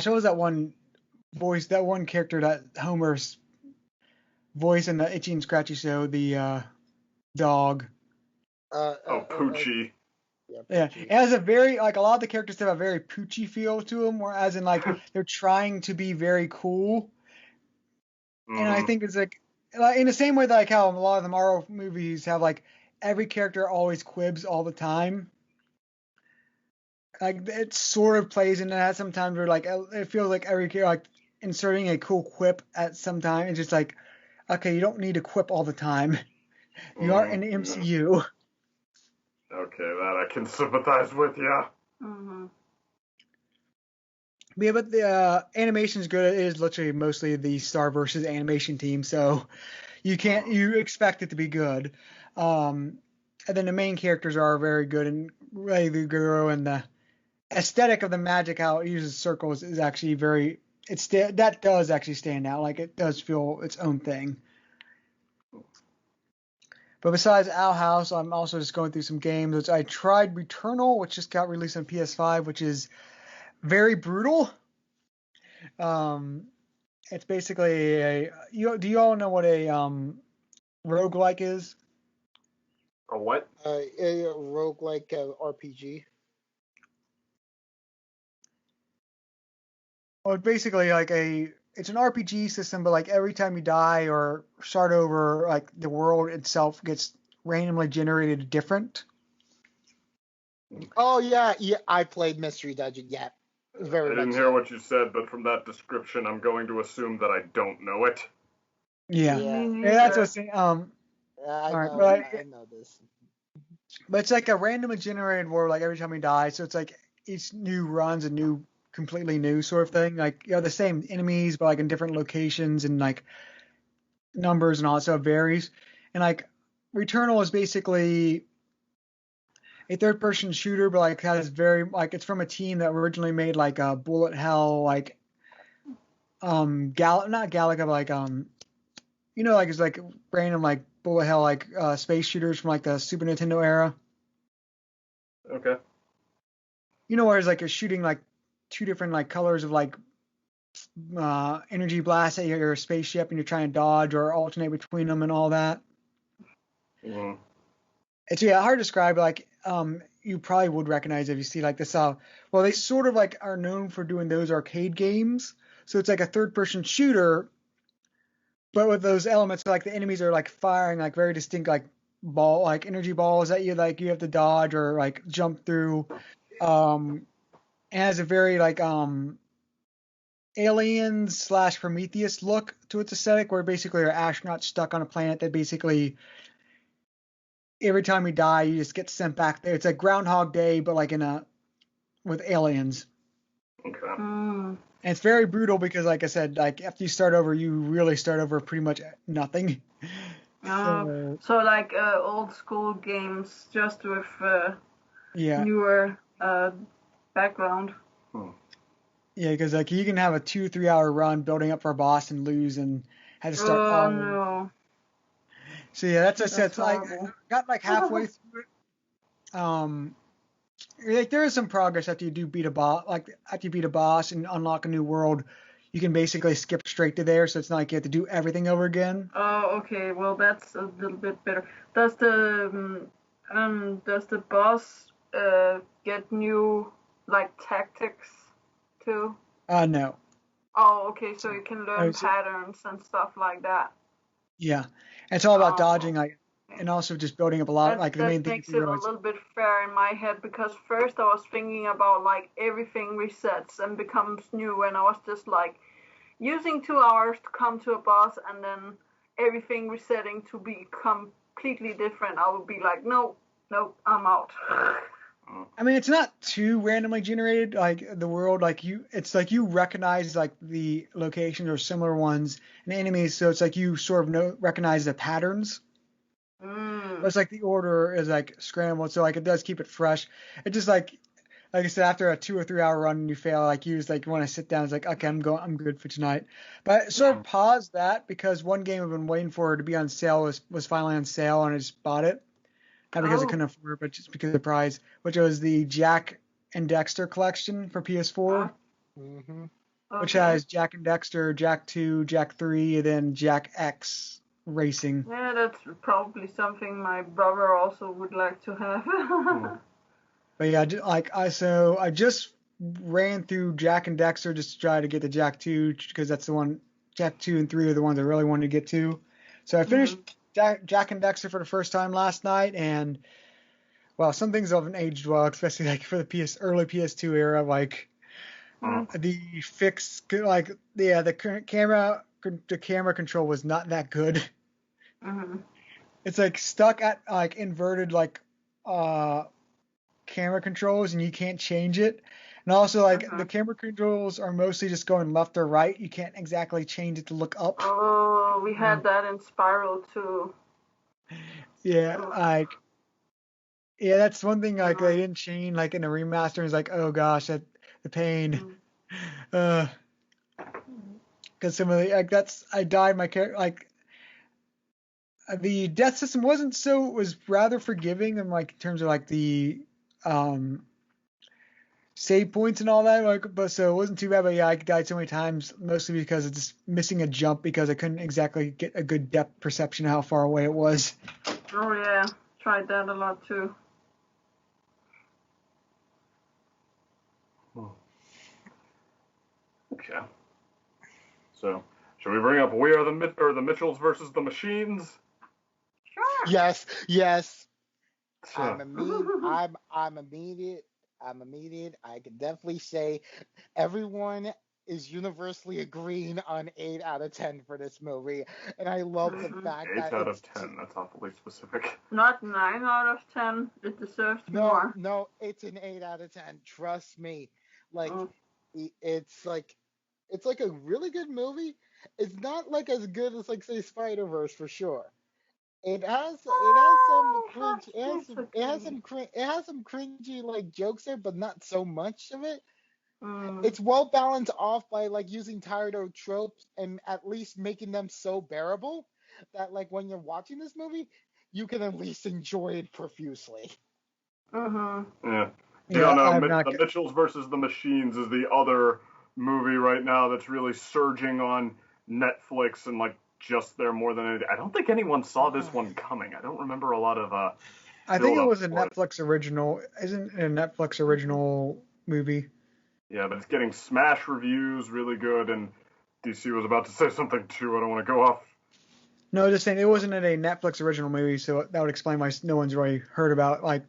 what was that one voice? That one character that Homer's voice in the Itchy and Scratchy show, the dog. Poochie. Yeah, It has a very like a lot of the characters have a very Poochie feel to them, whereas in like they're trying to be very cool. And I think it's like in the same way that like how a lot of the Marvel movies have like every character always quibs all the time. Like it sort of plays into that sometimes, where like it feels like every character like inserting a cool quip at some time. It's just like, okay, you don't need to quip all the time. You are in the MCU. Okay, that I can sympathize with, yeah. Mm-hmm. Yeah, but the animation's good. It is literally mostly the Star versus animation team, so you expect it to be good. And then the main characters are very good, and Ray the Guru and the aesthetic of the magic, how it uses circles, is actually that does actually stand out. Like it does feel its own thing. But besides Owl House, I'm also just going through some games. Which I tried Returnal, which just got released on PS5, which is very brutal. It's basically do you all know what a roguelike is? A what? A roguelike RPG. Well, it's basically like it's an RPG system, but like every time you die or start over, like the world itself gets randomly generated different. Oh yeah, I played Mystery Dungeon. Yeah, very I much. didn't hear what you said, but from that description, I'm going to assume that I don't know it. Yeah, Yeah. that's what's I alright, know. I know this. but it's like a randomly generated world. Like every time you die, so it's like each new run's a new, completely new sort of thing. Like the same enemies, but like in different locations and like numbers and all that stuff varies. And like Returnal is basically a third-person shooter, but like has very like it's from a team that originally made like a Bullet Hell, like not Galaga, but like like it's like random like Bullet Hell like space shooters from like the Super Nintendo era. Okay. Where it's like you're shooting like two different like colors of like energy blasts at your spaceship, and you're trying to dodge or alternate between them and all that. Mm-hmm. It's hard to describe. Like you probably would recognize if you see like this. Well, they sort of like are known for doing those arcade games. So it's like a third-person shooter, but with those elements, like the enemies are like firing like very distinct like energy balls at you, like you have to dodge or like jump through. It has a very like Aliens/Prometheus look to its aesthetic, where basically you're astronauts stuck on a planet that basically every time you die, you just get sent back there. It's like Groundhog Day, but like with aliens. Okay. And it's very brutal because, like I said, like after you start over, you really start over pretty much nothing. So like old school games, just with newer background. Yeah, because like you can have a 2-3 hour run building up for a boss and lose and had to start. Oh no. So yeah, that's That's like got like halfway through it. Like there is some progress after you do beat a boss. Like after you beat a boss and unlock a new world, you can basically skip straight to there. So it's not like you have to do everything over again. Oh, okay. Well, that's a little bit better. Does the boss get new like tactics too? No. Oh, okay. So you can learn patterns and stuff like that. Yeah, it's all about dodging, like, and also just building up a lot. Like the main that thing makes it a little bit fair in my head, because first I was thinking about like everything resets and becomes new, and I was just like using 2 hours to come to a boss and then everything resetting to be completely different. I would be like, no, I'm out. I mean, it's not too randomly generated, like the world, like it's like you recognize like the locations or similar ones and enemies, so it's like you sort of recognize the patterns. But it's like the order is like scrambled, so like it does keep it fresh. It's just like like I said, after a 2 or 3 hour run and you fail, like you just like want to sit down. It's like, okay, I'm good for tonight. But I sort of paused that because one game I've been waiting for to be on sale was finally on sale, and I just bought it. Not because I couldn't afford it, but just because of the price, which was the Jack and Dexter collection for PS4, which has Jack and Dexter, Jack 2, Jack 3, and then Jack X Racing. Yeah, that's probably something my brother also would like to have. But yeah, I just ran through Jack and Dexter just to try to get to Jack 2 because that's the one. Jack 2 and 3 are the ones I really wanted to get to. So I finished Jack and Dexter for the first time last night, and well, some things haven't aged well, especially like for the early PS2 era, like the camera control was not that good. It's like stuck at like inverted camera controls, and you can't change it. And also like the camera controls are mostly just going left or right. You can't exactly change it to look up. Oh, we had that in Spiral too. Yeah, that's one thing like they didn't change like in the remaster. It's like, oh gosh, the pain. Because some of the I died my character the death system was rather forgiving in like in terms of like the save points and all that, but so it wasn't too bad. But yeah, I died so many times, mostly because of just missing a jump because I couldn't exactly get a good depth perception of how far away it was. Oh yeah, tried that a lot too. Okay. So, should we bring up We Are the Mitchells versus the Machines? Sure. Yes. So, I'm immediate. I can definitely say everyone is universally agreeing on 8 out of 10 for this movie, and I love the fact 8 that out of 10. That's awfully specific. Not 9 out of 10. It deserves more. No, it's an 8 out of 10. Trust me. Like it's like a really good movie. It's not like as good as like say Spider-Verse for sure. It has some cringe. It has some cringy like jokes there, but not so much of it. It's well balanced off by like using tired old tropes and at least making them so bearable that like when you're watching this movie, you can at least enjoy it profusely. Yeah. No, The Mitchells versus the Machines is the other movie right now that's really surging on Netflix and like just there more than anything. I don't think anyone saw this one coming. I don't remember a lot of. I think it was a Netflix original. Isn't it a Netflix original movie? Yeah, but it's getting smash reviews, really good. And DC was about to say something too. I don't want to go off. No, just saying it wasn't a Netflix original movie, so that would explain why no one's really heard about it. Like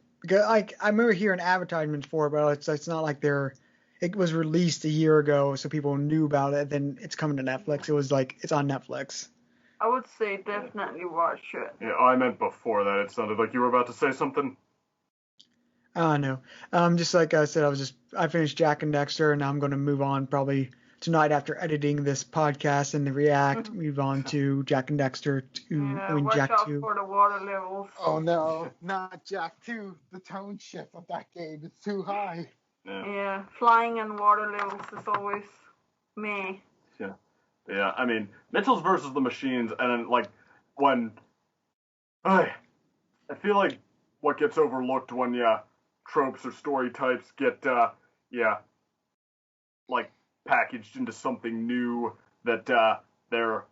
I remember hearing advertisements for it, but it's not like it was released a year ago, so people knew about it. Then it's coming to Netflix. It was like it's on Netflix. I would say definitely watch it. Yeah, I meant before that. It sounded like you were about to say something. No. Just like I said, I finished Jack and Dexter, and now I'm going to move on probably tonight after editing this podcast and the react. Move on to Jack and Dexter. Watch Jack out 2. for the water levels. Oh no, not Jack 2. The tone shift of that game is too high. Yeah, flying and water levels is always me. Yeah, I mean, Mitchells versus the Machines, and then, like, when... I feel like what gets overlooked when, tropes or story types get, like, packaged into something new that, they're...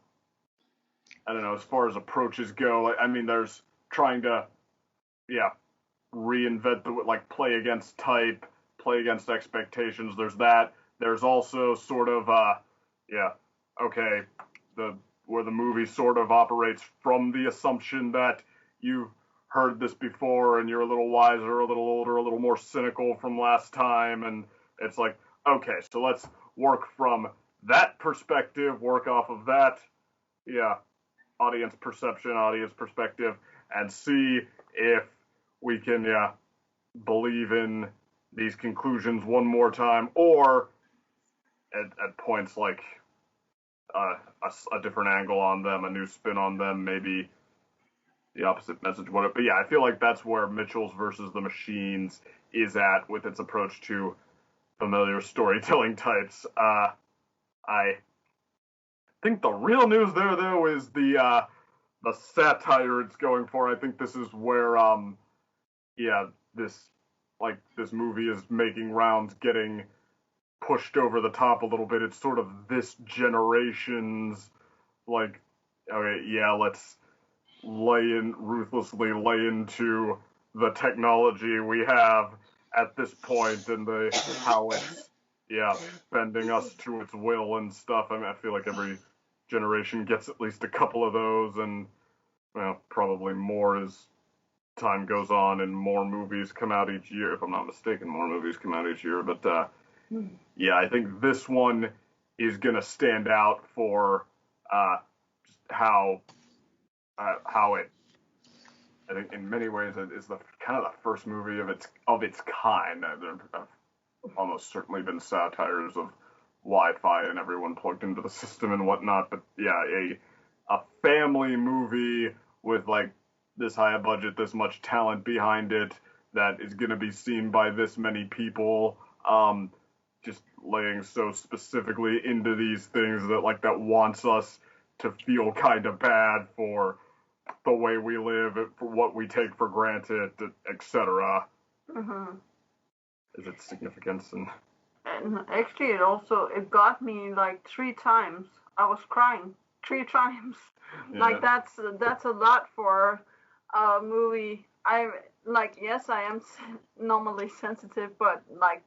I don't know, as far as approaches go, I mean, there's trying to, reinvent play against type, play against expectations, there's that. There's also sort of, okay, where the movie sort of operates from the assumption that you've heard this before and you're a little wiser, a little older, a little more cynical from last time, and it's like, okay, so let's work from that perspective, work off of that, audience perception, audience perspective, and see if we can, believe in these conclusions one more time, or at points like a different angle on them, a new spin on them, maybe the opposite message. But yeah, I feel like that's where Mitchell's versus the Machines is at with its approach to familiar storytelling types. I think the real news there, though, is the satire it's going for. I think this is where, this movie is making rounds, getting pushed over the top a little bit. It's sort of this generation's, like, okay, yeah, let's ruthlessly lay into the technology we have at this point and how it's, bending us to its will and stuff. I mean, I feel like every generation gets at least a couple of those, and, well, probably more as time goes on and more movies come out each year. If I'm not mistaken, more movies come out each year. But, I think this one is going to stand out for just how it, I think in many ways, it is the kind of the first movie of its kind. There have almost certainly been satires of Wi-Fi and everyone plugged into the system and whatnot, but yeah, a family movie with like this high a budget, this much talent behind it that is going to be seen by this many people, just laying so specifically into these things that wants us to feel kind of bad for the way we live, for what we take for granted, etc. Mm-hmm. Is its significance. And actually, it got me like 3 times. I was crying 3 times. Yeah. Like that's a lot for a movie. Yes, I am normally sensitive, but like,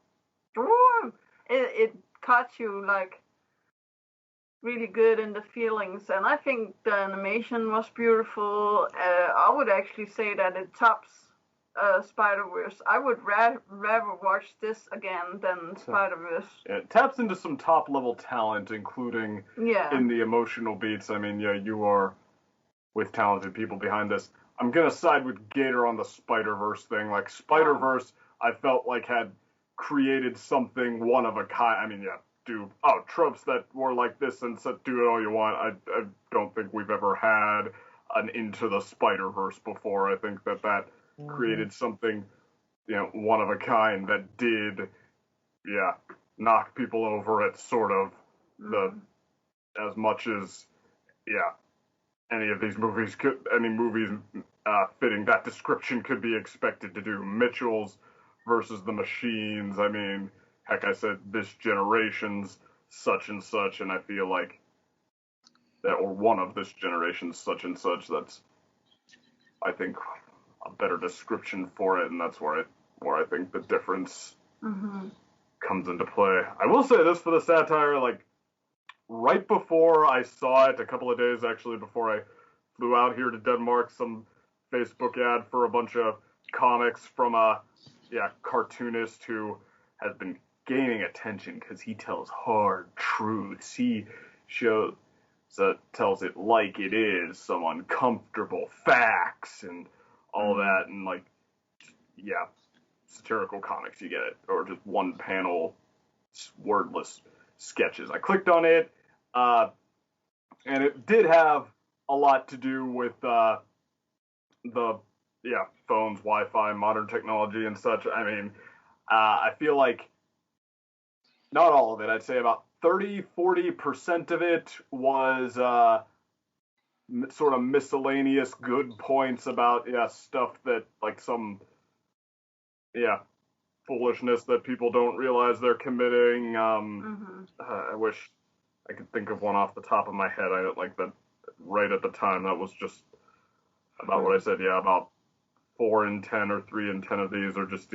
it caught you like really good in the feelings, and I think the animation was beautiful. I would actually say that it tops Spider-Verse. I would rather watch this again than Spider-Verse. Yeah, it taps into some top-level talent, including in the emotional beats. I mean, you are with talented people behind this. I'm going to side with Gator on the Spider-Verse thing. Like, Spider-Verse, I felt like had created something one of a kind. I mean, tropes that were like this and do it all you want. I don't think we've ever had an Into the Spider-Verse before. I think that created something, one of a kind that did, knock people over at sort of as much as, any of these movies fitting that description could be expected to do. Mitchell's versus the Machines. I mean, heck, I said this generation's such and such, and I feel like that, or one of this generation's such and such. That's, I think, a better description for it, and that's where I think the difference comes into play. I will say this for the satire, like, right before I saw it, a couple of days actually before I flew out here to Denmark, some Facebook ad for a bunch of comics from a cartoonist who has been gaining attention because he tells hard truths. He tells it like it is, some uncomfortable facts and all that, and like, satirical comics, you get it, or just one panel, wordless sketches. I clicked on it, and it did have a lot to do with the phones, Wi-Fi, modern technology and such. I mean, I feel like not all of it. I'd say about 30-40% of it was sort of miscellaneous good points about stuff that, like, some foolishness that people don't realize they're committing. I wish I could think of one off the top of my head. I don't like that right at the time. That was just about what I said. Yeah, about 4 in 10 or 3 in 10 of these are just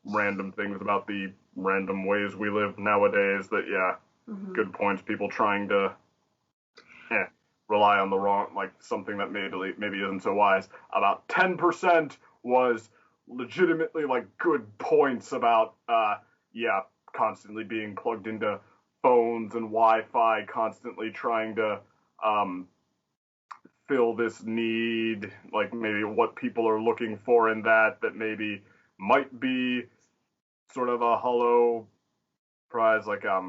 random things about the random ways we live nowadays. That good points. People trying to rely on the wrong, like something that maybe isn't so wise. About 10% was legitimately like good points about constantly being plugged into phones and Wi-Fi, constantly trying to fill this need, like maybe what people are looking for in that maybe might be sort of a hollow prize. Like I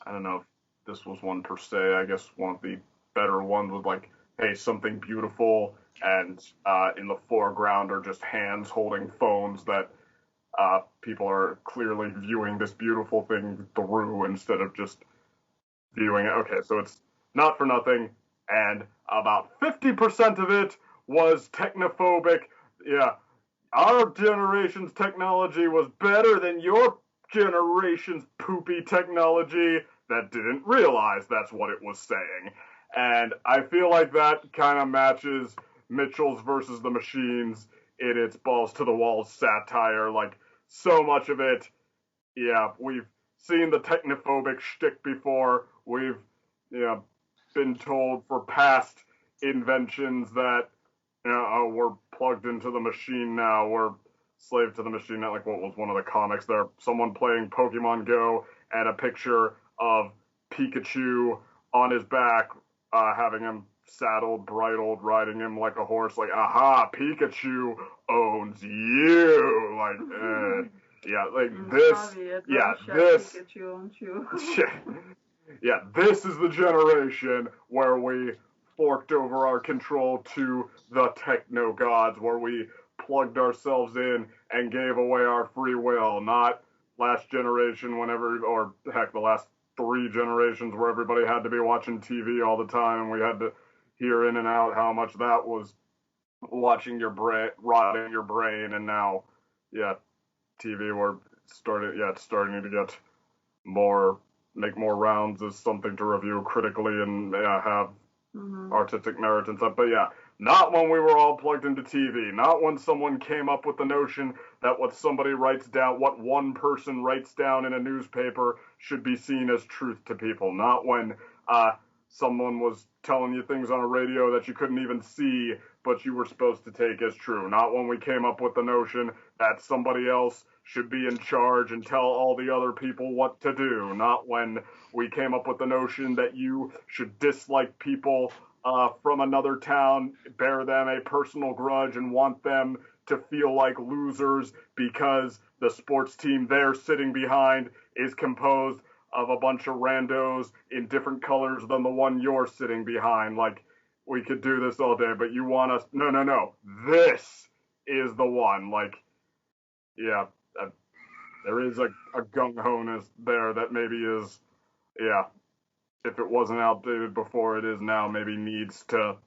don't know if this was one per se. I guess one of the better ones was like hey, something beautiful, and in the foreground are just hands holding phones that people are clearly viewing this beautiful thing through instead of just viewing it. Okay, so it's not for nothing, and about 50% of it was technophobic. Yeah, our generation's technology was better than your generation's poopy technology that didn't realize that's what it was saying. And I feel like that kind of matches Mitchell's versus the Machines in its balls to the walls satire. Like, so much of it, yeah, we've seen the technophobic shtick before. We've, been told for past inventions that, oh, we're plugged into the machine now. We're slave to the machine. Not like what was one of the comics there. Someone playing Pokemon Go and a picture of Pikachu on his back, having him saddled, bridled, riding him like a horse. Like, aha, Pikachu owns you. Like, yeah, like this. Yeah, this. Pikachu owns you. Yeah, this is the generation where we forked over our control to the techno gods, where we plugged ourselves in and gave away our free will. Not last generation, whenever, or heck, the last 3 generations where everybody had to be watching TV all the time and we had to hear in and out how much that was watching your brain, rotting your brain. And now, yeah, TV, it's starting to get make more rounds as something to review critically and have artistic merit and stuff. But yeah, not when we were all plugged into TV. Not when someone came up with the notion that what somebody writes down, what one person writes down in a newspaper should be seen as truth to people. Not when someone was telling you things on a radio that you couldn't even see, but you were supposed to take as true. Not when we came up with the notion that somebody else should be in charge and tell all the other people what to do. Not when we came up with the notion that you should dislike people from another town, bear them a personal grudge, and want them to feel like losers because the sports team they're sitting behind is composed of a bunch of randos in different colors than the one you're sitting behind. Like, we could do this all day, but you want us... No. This is the one. Like, yeah, there is a gung-ho-ness there that maybe is, yeah, if it wasn't outdated before, it is now, maybe needs to,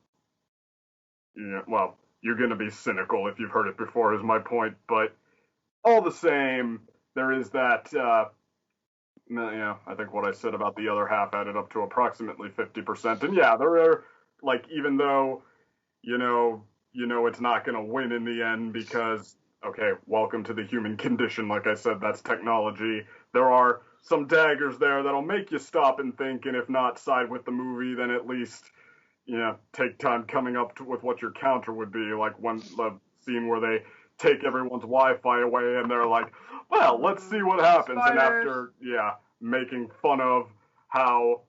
well, you're going to be cynical if you've heard it before, is my point, but all the same, there is that, I think what I said about the other half added up to approximately 50%, and yeah, there are, like, even though, it's not going to win in the end because, okay, welcome to the human condition, like I said, that's technology. There are some daggers there that'll make you stop and think, and if not side with the movie, then at least, take time coming up with what your counter would be, like when the scene where they take everyone's Wi-Fi away and they're like, well, let's see what happens. Spoilers. And after, making fun of how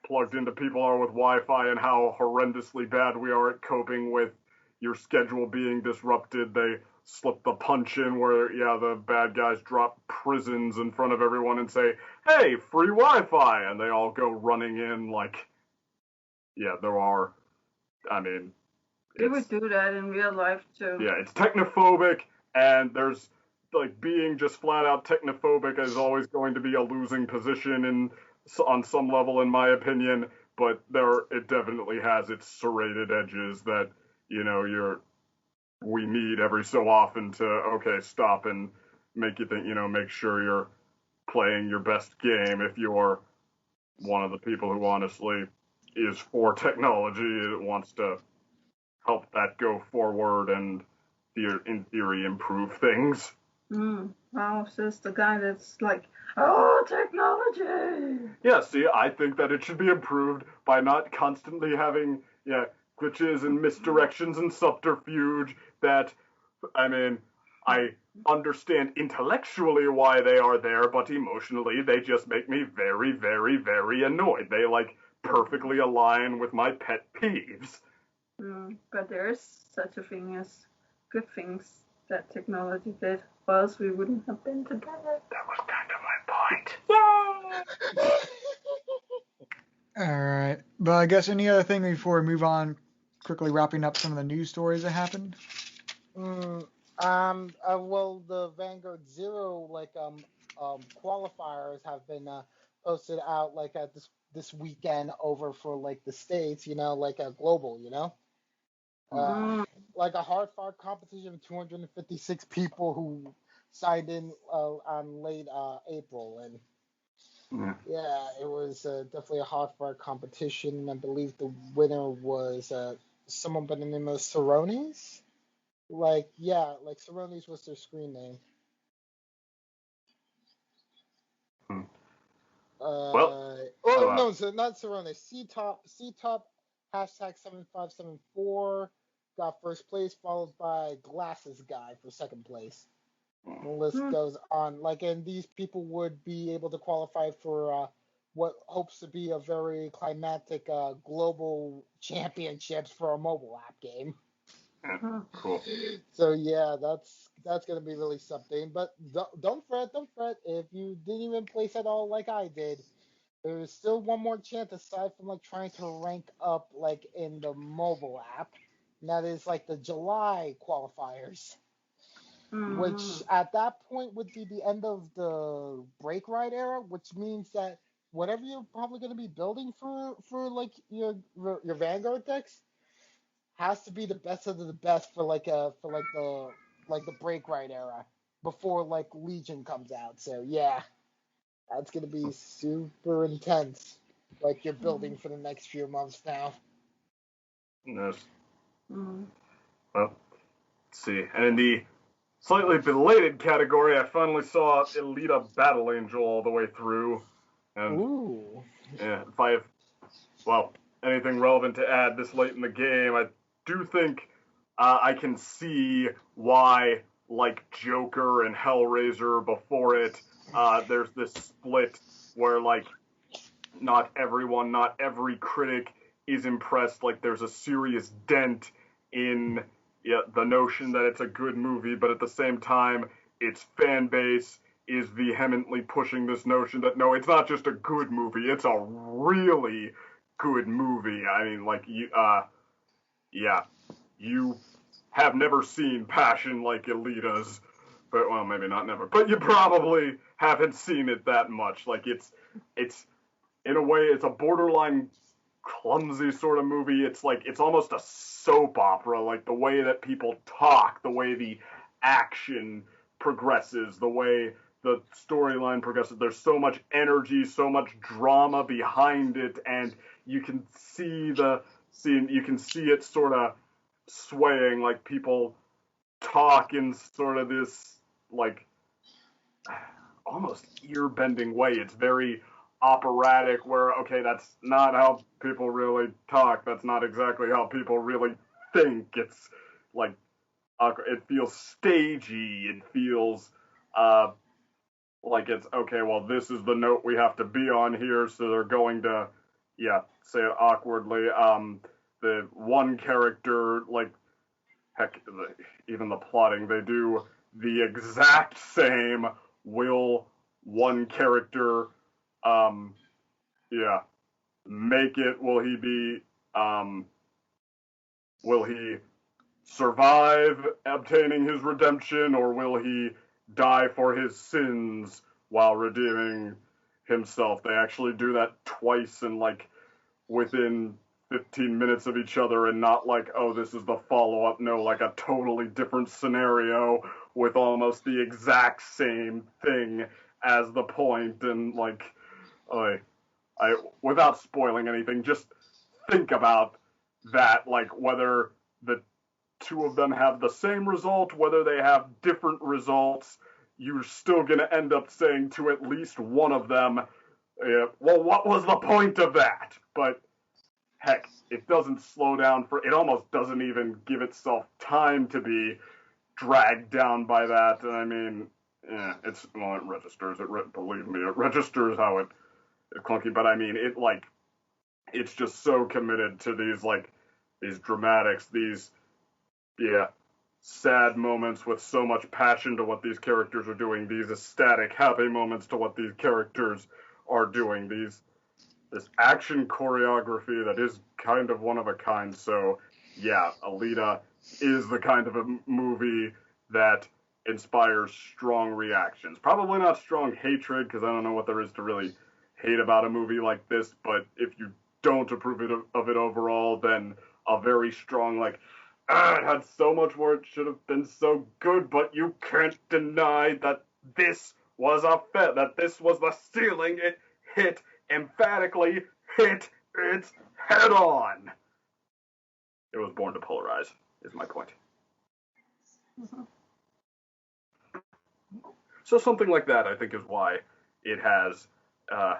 plugged into people are with Wi-Fi and how horrendously bad we are at coping with your schedule being disrupted, they slip the punch in where, the bad guys drop prisons in front of everyone and say, hey, free Wi-Fi, and they all go running in like, there are, they would do that in real life too. Yeah, it's technophobic, and there's, like, being just flat out technophobic is always going to be a losing position on some level, in my opinion, but it definitely has its serrated edges that, we need every so often to, stop and make you think, make sure you're playing your best game if you're one of the people who honestly is for technology, it wants to help that go forward and, in theory, improve things. Wow, says the guy that's like, oh, technology! Yeah, see, I think that it should be improved by not constantly having, glitches and misdirections and subterfuge that, I understand intellectually why they are there, but emotionally they just make me very, very, very annoyed. They, like, perfectly align with my pet peeves. But there is such a thing as good things that technology did, or else we wouldn't have been together. That was kind of my point. Yay! All right. But I guess any other thing before we move on, quickly wrapping up some of the news stories that happened? Well, the Vanguard Zero qualifiers have been posted out this weekend over for like the states, like a global, uh, like a hard fought competition of 256 people who signed in on late April, and yeah, it was definitely a hard fought competition. I believe the winner was someone by the name of Saronis. Like Saronis was their screen name. No, so not Saronis. C-Top, hashtag 7574 got first place, followed by Glasses Guy for second place. The list goes on. And these people would be able to qualify for what hopes to be a very climatic global championships for a mobile app game. Cool. So yeah, that's gonna be really something. But don't fret. If you didn't even place at all like I did, there's still one more chance aside from trying to rank up in the mobile app. And that is the July qualifiers, which at that point would be the end of the break ride era, which means that whatever you're probably going to be building for your Vanguard decks has to be the best of the best for the break ride era before Legion comes out. So yeah, that's gonna be super intense. You're building for the next few months now. Yes. Well, let's see. And in the slightly belated category, I finally saw Elita Battle Angel all the way through. And ooh. Yeah, if I have anything relevant to add this late in the game, I do think I can see why, like Joker and Hellraiser before it, there's this split where, not every critic is impressed. There's a serious dent in the notion that it's a good movie, but at the same time, its fan base is vehemently pushing this notion that, no, it's not just a good movie, it's a really good movie. I mean, you have never seen passion like Elita's, but, well, maybe not never, but you probably haven't seen it that much. It's in a way, it's a borderline clumsy sort of movie. It's almost a soap opera, the way that people talk, the way the action progresses, the way the storyline progresses. There's so much energy, so much drama behind it, and you can see it sort of swaying, people talk in sort of this almost ear-bending way. It's very operatic, where, okay, that's not how people really talk, that's not exactly how people really think. It's it feels stagey, it feels it's, okay, well, this is the note we have to be on here, so they're going to, say it awkwardly. The one character, heck, even the plotting, they do the exact same. Will one character, make it? Will he be, will he survive obtaining his redemption, or will he die for his sins while redeeming himself? They actually do that twice and within 15 minutes of each other, and not oh, this is the follow-up. No, a totally different scenario with almost the exact same thing as the point. And I without spoiling anything, just think about that, whether the two of them have the same result, whether they have different results, you're still going to end up saying to at least one of them, well, what was the point of that? But heck, it doesn't slow down it almost doesn't even give itself time to be dragged down by that. And I mean, it registers. Believe me, it registers how it's clunky. But I mean, it's just so committed to these dramatics, these sad moments with so much passion to what these characters are doing, these ecstatic, happy moments to what these characters are doing, these this action choreography that is kind of one of a kind. So, yeah, Alita is the kind of a movie that inspires strong reactions. Probably not strong hatred, because I don't know what there is to really hate about a movie like this, but if you don't approve of it overall, then a very strong, like, it had so much more, it should have been so good, but you can't deny that this was that this was the ceiling. It hit, emphatically hit its head on. It was born to polarize, is my point. Mm-hmm. So something like that, I think, is why it has a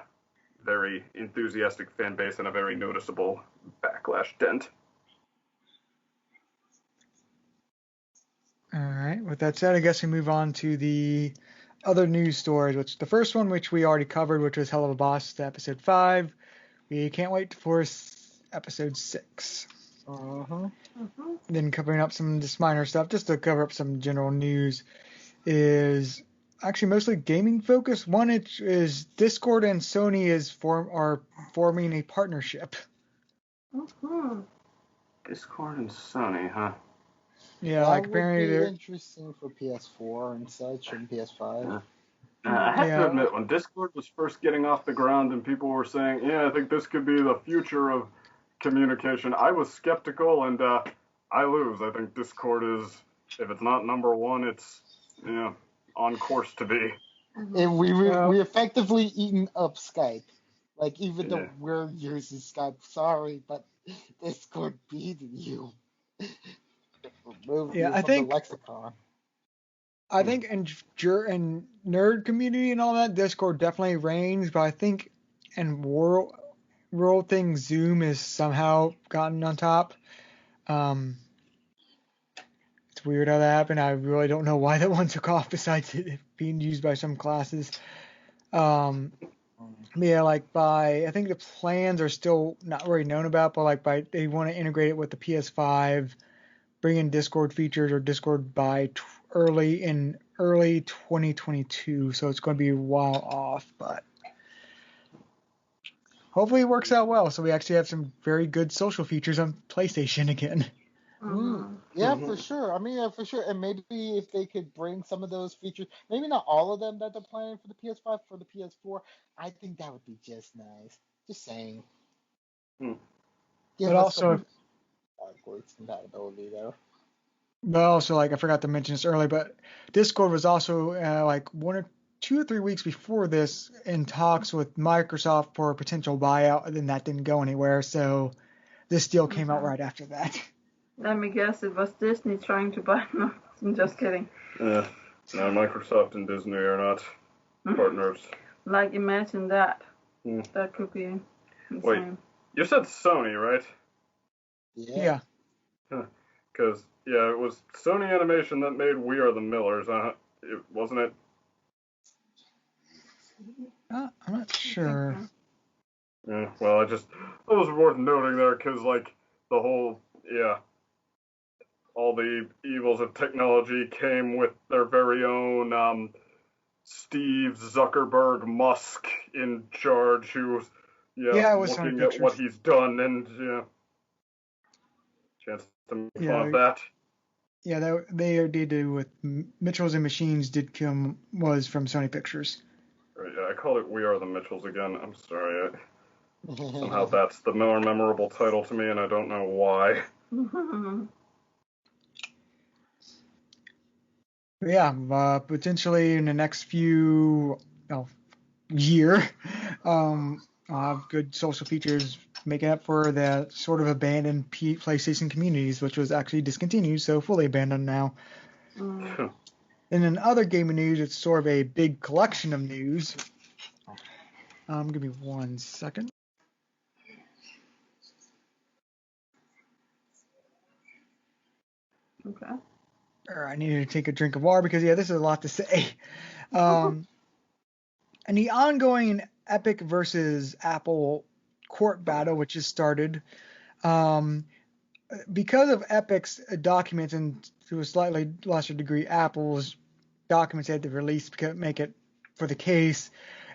very enthusiastic fan base and a very noticeable backlash dent. All right. With that said, I guess we move on to the other news stories. Which the first one, which we already covered, which was Helluva Boss to episode 5. We can't wait for episode 6. Then covering up some just minor stuff, just to cover up some general news, is actually mostly gaming focused. One is Discord and Sony are forming a partnership. Discord and Sony, huh? Yeah, that like apparently would be they're interesting for PS4 and such and PS5. I have to admit, when Discord was first getting off the ground and people were saying, yeah, I think this could be the future of communication, I was skeptical, and I lose. I think Discord is, if it's not number one, it's on course to be. And we effectively eaten up Skype. Like, even though we're using Skype, sorry, but Discord beat you. I think the lexicon. I think in nerd community and all that, Discord definitely reigns, but I think in world things, Zoom has somehow gotten on top. It's weird how that happened. I really don't know why that one took off besides it being used by some classes. I think the plans are still not really known about, but they want to integrate it with the PS5, bring in Discord features or Discord by early 2022. So it's going to be a while off, but hopefully it works out well. So we actually have some very good social features on PlayStation again. Yeah, for sure. I mean, for sure. And maybe if they could bring some of those features, maybe not all of them that they're planning for the PS5, for the PS4, I think that would be just nice. Just saying. But also, backwards compatibility there. But also, I forgot to mention this earlier, but Discord was also 2 or 3 weeks before this in talks with Microsoft for a potential buyout, and then that didn't go anywhere. So this deal came out right after that. Let me guess, it was Disney trying to buy them. I'm just kidding. No, Microsoft and Disney are not partners. Imagine that. That could be insane. Wait, you said Sony, right? Yeah. Because, it was Sony Animation that made We Are the Millers, wasn't it? I'm not sure. Yeah, well, that was worth noting there, because, the whole, all the evils of technology came with their very own Steve Zuckerberg Musk in charge, who's looking at what he's done, and chance to make fun of that. Yeah, they did do with Mitchells and Machines was from Sony Pictures. Right, I called it We Are the Mitchells again. I'm sorry. Somehow that's the more memorable title to me, and I don't know why. Potentially in the next year, I'll have good social features making up for the sort of abandoned PlayStation communities, which was actually discontinued, so fully abandoned now. And in other gaming news, it's sort of a big collection of news. Give me 1 second. Okay. I needed to take a drink of water because, this is a lot to say. And the ongoing Epic versus Apple court battle, which has started, because of Epic's documents and to a slightly lesser degree Apple's documents they had to release to make it for the case,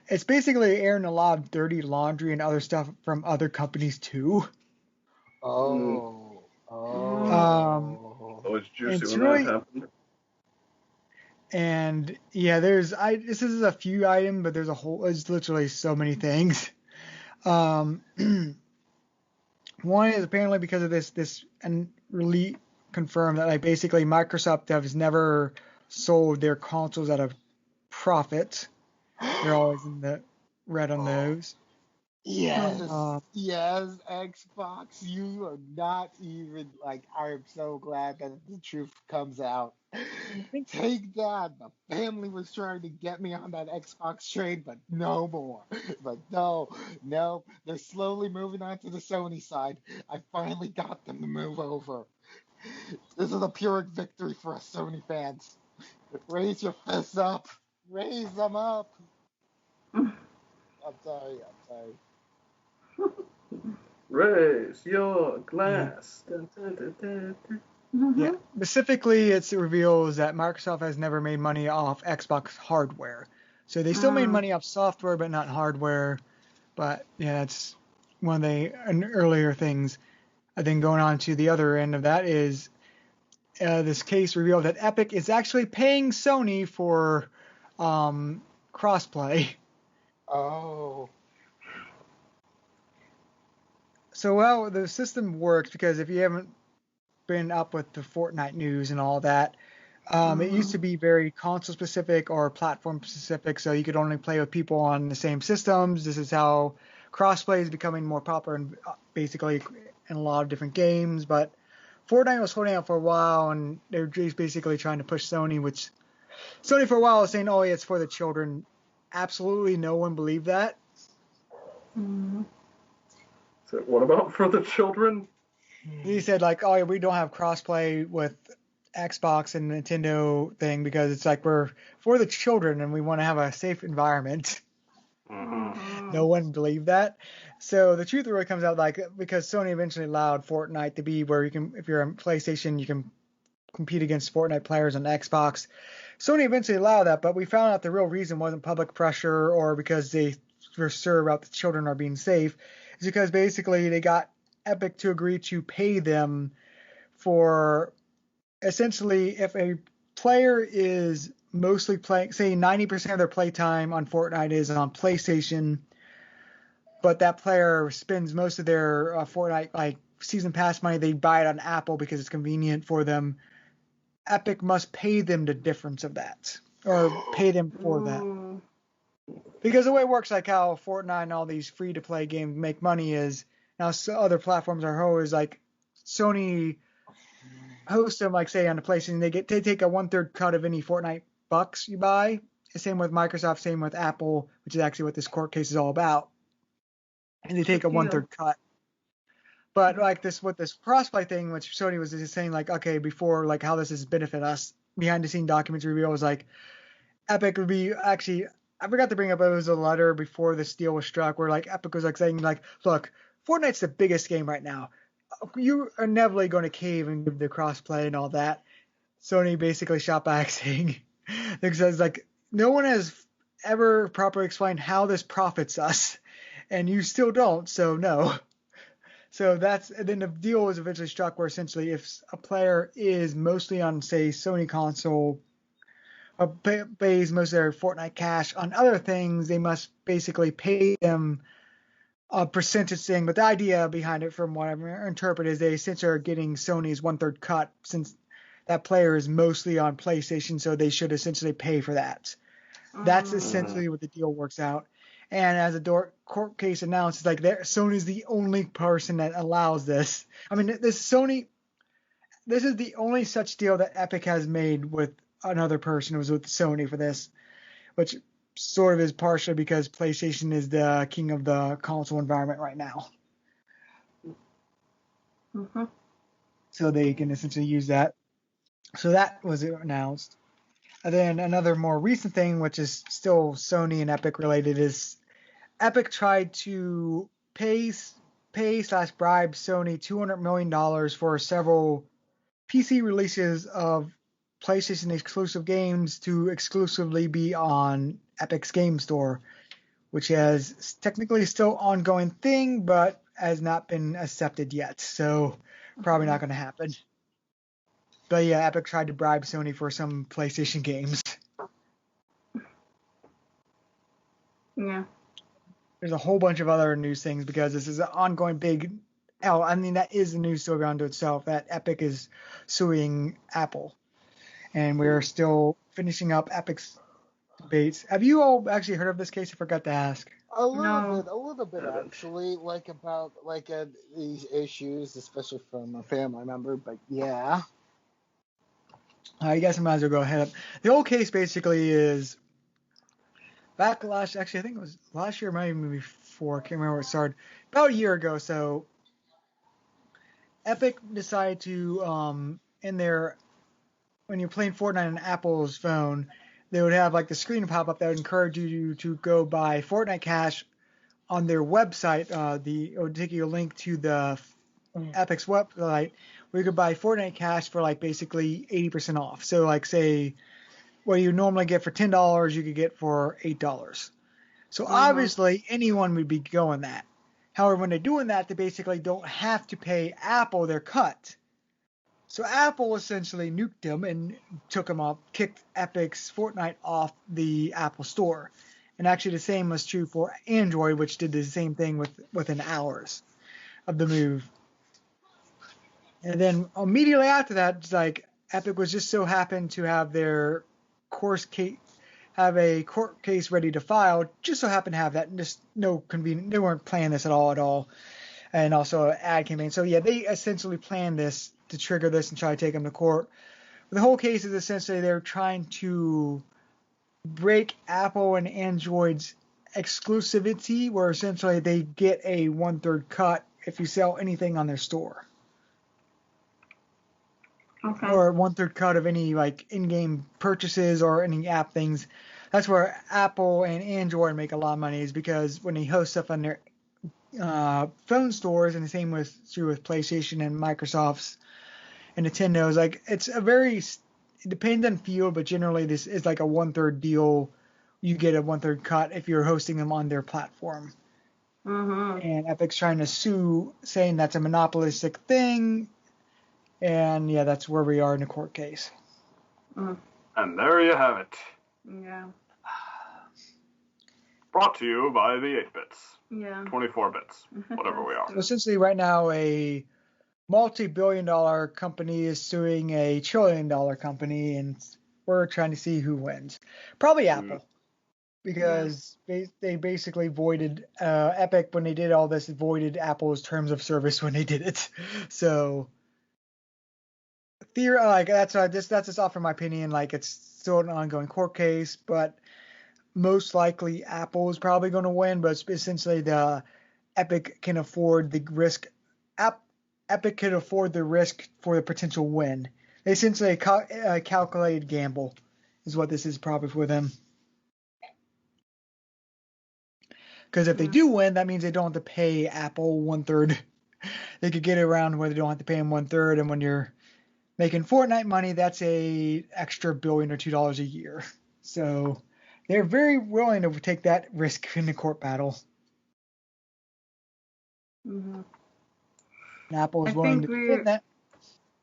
It's basically airing a lot of dirty laundry and other stuff from other companies too. Oh. Always juicy It's when really, that happened. and yeah, this is a few items, but there's literally so many things. One is apparently because of this and really confirmed that like basically Microsoft has never sold their consoles at a profit. They're always in the red on those. Yes, yes, Xbox, you are not even like. I am so glad that the truth comes out. Take that. The family was trying to get me on that Xbox train, but no more. But no, they're slowly moving on to the Sony side. I finally got them to move over. This is a Pyrrhic victory for us Sony fans. Raise your fists up. Raise them up. I'm sorry. Raise your glass. Yeah. Specifically, it reveals that Microsoft has never made money off Xbox hardware. So they still made money off software, but not hardware. But yeah, that's one of the earlier things. I think going on to the other end of that is this case revealed that Epic is actually paying Sony for crossplay. Oh. So, well, the system works because if you haven't been up with the Fortnite news and all that, it used to be very console specific or platform specific, so you could only play with people on the same systems. This is how crossplay is becoming more popular and basically in a lot of different games. But Fortnite was holding out for a while, and they're just basically trying to push Sony, which Sony for a while was saying, "Oh, yeah, it's for the children." Absolutely, no one believed that. So what about for the children? He said like, "Oh, yeah, we don't have crossplay with Xbox and Nintendo thing because it's like we're for the children and we want to have a safe environment." No one believed that. So the truth really comes out like because Sony eventually allowed Fortnite to be where you can, if you're on PlayStation, you can compete against Fortnite players on Xbox. Sony eventually allowed that, but we found out the real reason wasn't public pressure or because they were sure about the children are being safe. It's because basically they got Epic to agree to pay them for essentially if a player is mostly playing, say 90% of their playtime on Fortnite is on PlayStation, but that player spends most of their Fortnite like season pass money, they buy it on Apple because it's convenient for them. Epic must pay them the difference of that, or pay them for that. Because the way it works, like how Fortnite and all these free-to-play games make money is, now other platforms are always like Sony hosts them, like say on the PlayStation, they take a 1/3 cut of any Fortnite bucks you buy. Same with Microsoft, same with Apple, which is actually what this court case is all about. And they take a 1/3 cut. But like this, with this crossplay thing, which Sony was just saying, like, okay, before, like how this is benefit us, behind the scene documents reveal was like, Epic would be actually, I forgot to bring up, it was a letter before this deal was struck where like Epic was like saying like, look, Fortnite's the biggest game right now. You are inevitably going to cave and give the crossplay and all that. Sony basically shot back saying, because like no one has ever properly explained how this profits us, and you still don't, so no. So and then the deal was eventually struck where essentially if a player is mostly on, say, Sony console, or pays most of their Fortnite cash on other things, they must basically pay them a percentage thing. But the idea behind it, from what I interpret, is they essentially are getting Sony's 1/3 cut since that player is mostly on PlayStation, so they should essentially pay for that. That's essentially what the deal works out. And as a court case announced, it's like Sony's the only person that allows this. I mean, this is the only such deal that Epic has made with another person. It was with Sony for this, which sort of is partially because PlayStation is the king of the console environment right now. So they can essentially use that. So that was announced. And then another more recent thing, which is still Sony and Epic related, is Epic tried to pay / bribe Sony $200 million for several PC releases of PlayStation exclusive games to exclusively be on Epic's game store, which has technically still ongoing thing, but has not been accepted yet. So probably not going to happen. But yeah, Epic tried to bribe Sony for some PlayStation games. Yeah. There's a whole bunch of other news things because this is an ongoing big. Oh, I mean, that is a news story unto itself that Epic is suing Apple. And we're still finishing up Epic's debates. Have you all actually heard of this case? I forgot to ask. A little bit actually, like about like these issues, especially from a family member. But yeah, I guess I might as well go ahead. The whole case basically is back last. Actually, I think it was last year, maybe before. I can't remember where it started. About a year ago. So Epic decided to in their when you're playing Fortnite on Apple's phone, they would have like the screen pop up that would encourage you to go buy Fortnite Cash on their website. It would take you a link to the Epic's website where you could buy Fortnite Cash for like basically 80% off. So like say what you normally get for $10, you could get for $8. So obviously anyone would be going that. However, when they're doing that, they basically don't have to pay Apple their cut. So Apple essentially nuked them and took them off, kicked Epic's Fortnite off the Apple Store. And actually the same was true for Android, which did the same thing within hours of the move. And then immediately after that, it's like Epic was just so happened to have their a court case ready to file. Just so happened to have that. Just no convenient. They weren't planning this at all. And also an ad campaign. So yeah, they essentially planned this to trigger this and try to take them to court. The whole case is essentially they're trying to break Apple and Android's exclusivity, where essentially they get a 1/3 cut if you sell anything on their store. Okay. Or 1/3 cut of any like in-game purchases or any app things. That's where Apple and Android make a lot of money, is because when they host stuff on their phone stores, and the same true with PlayStation and Microsoft's and Nintendo's, like it's it depends on field, but generally this is like a 1/3 deal. You get a 1/3 cut if you're hosting them on their platform. And Epic's trying to sue, saying that's a monopolistic thing. And yeah, that's where we are in the court case. And there you have it. Yeah. Brought to you by the 8-bits. Yeah. 24 bits. Whatever we are. So essentially right now a multi-billion-dollar company is suing a trillion-dollar company, and we're trying to see who wins. Probably Apple, because they basically voided Epic when they did all this. Voided Apple's terms of service when they did it. So that's just off from my opinion. Like it's still an ongoing court case, but most likely Apple is probably going to win. But essentially, the Epic can afford the risk. Epic could afford the risk for the potential win. They essentially a calculated gamble is what this is probably for them. Because if they do win, that means they don't have to pay Apple 1/3. They could get it around where they don't have to pay them 1/3. And when you're making Fortnite money, that's a extra $1 or $2 a year. So they're very willing to take that risk in the court battle. And Apple is willing to defend that.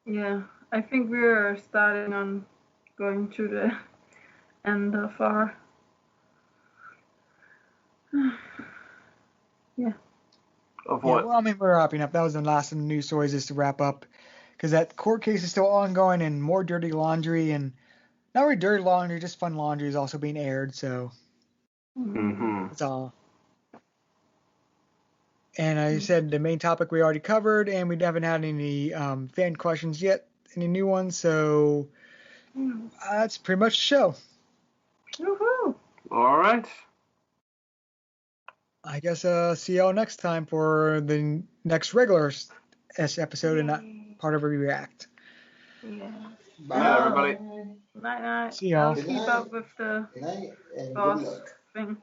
Yeah, I think we're starting on going to the end of our. Yeah. Of what? Yeah, well, I mean, we're wrapping up. That was the last of the news stories, just to wrap up. Because that court case is still ongoing, and more dirty laundry, and not really dirty laundry, just fun laundry is also being aired. So that's all. And I said the main topic we already covered, and we haven't had any fan questions yet, any new ones. So that's pretty much the show. Woohoo! All right. I guess see y'all next time for the next regular episode and not part of a react. Yeah. Bye, everybody. Night. See y'all. I'll keep up with the boss thing.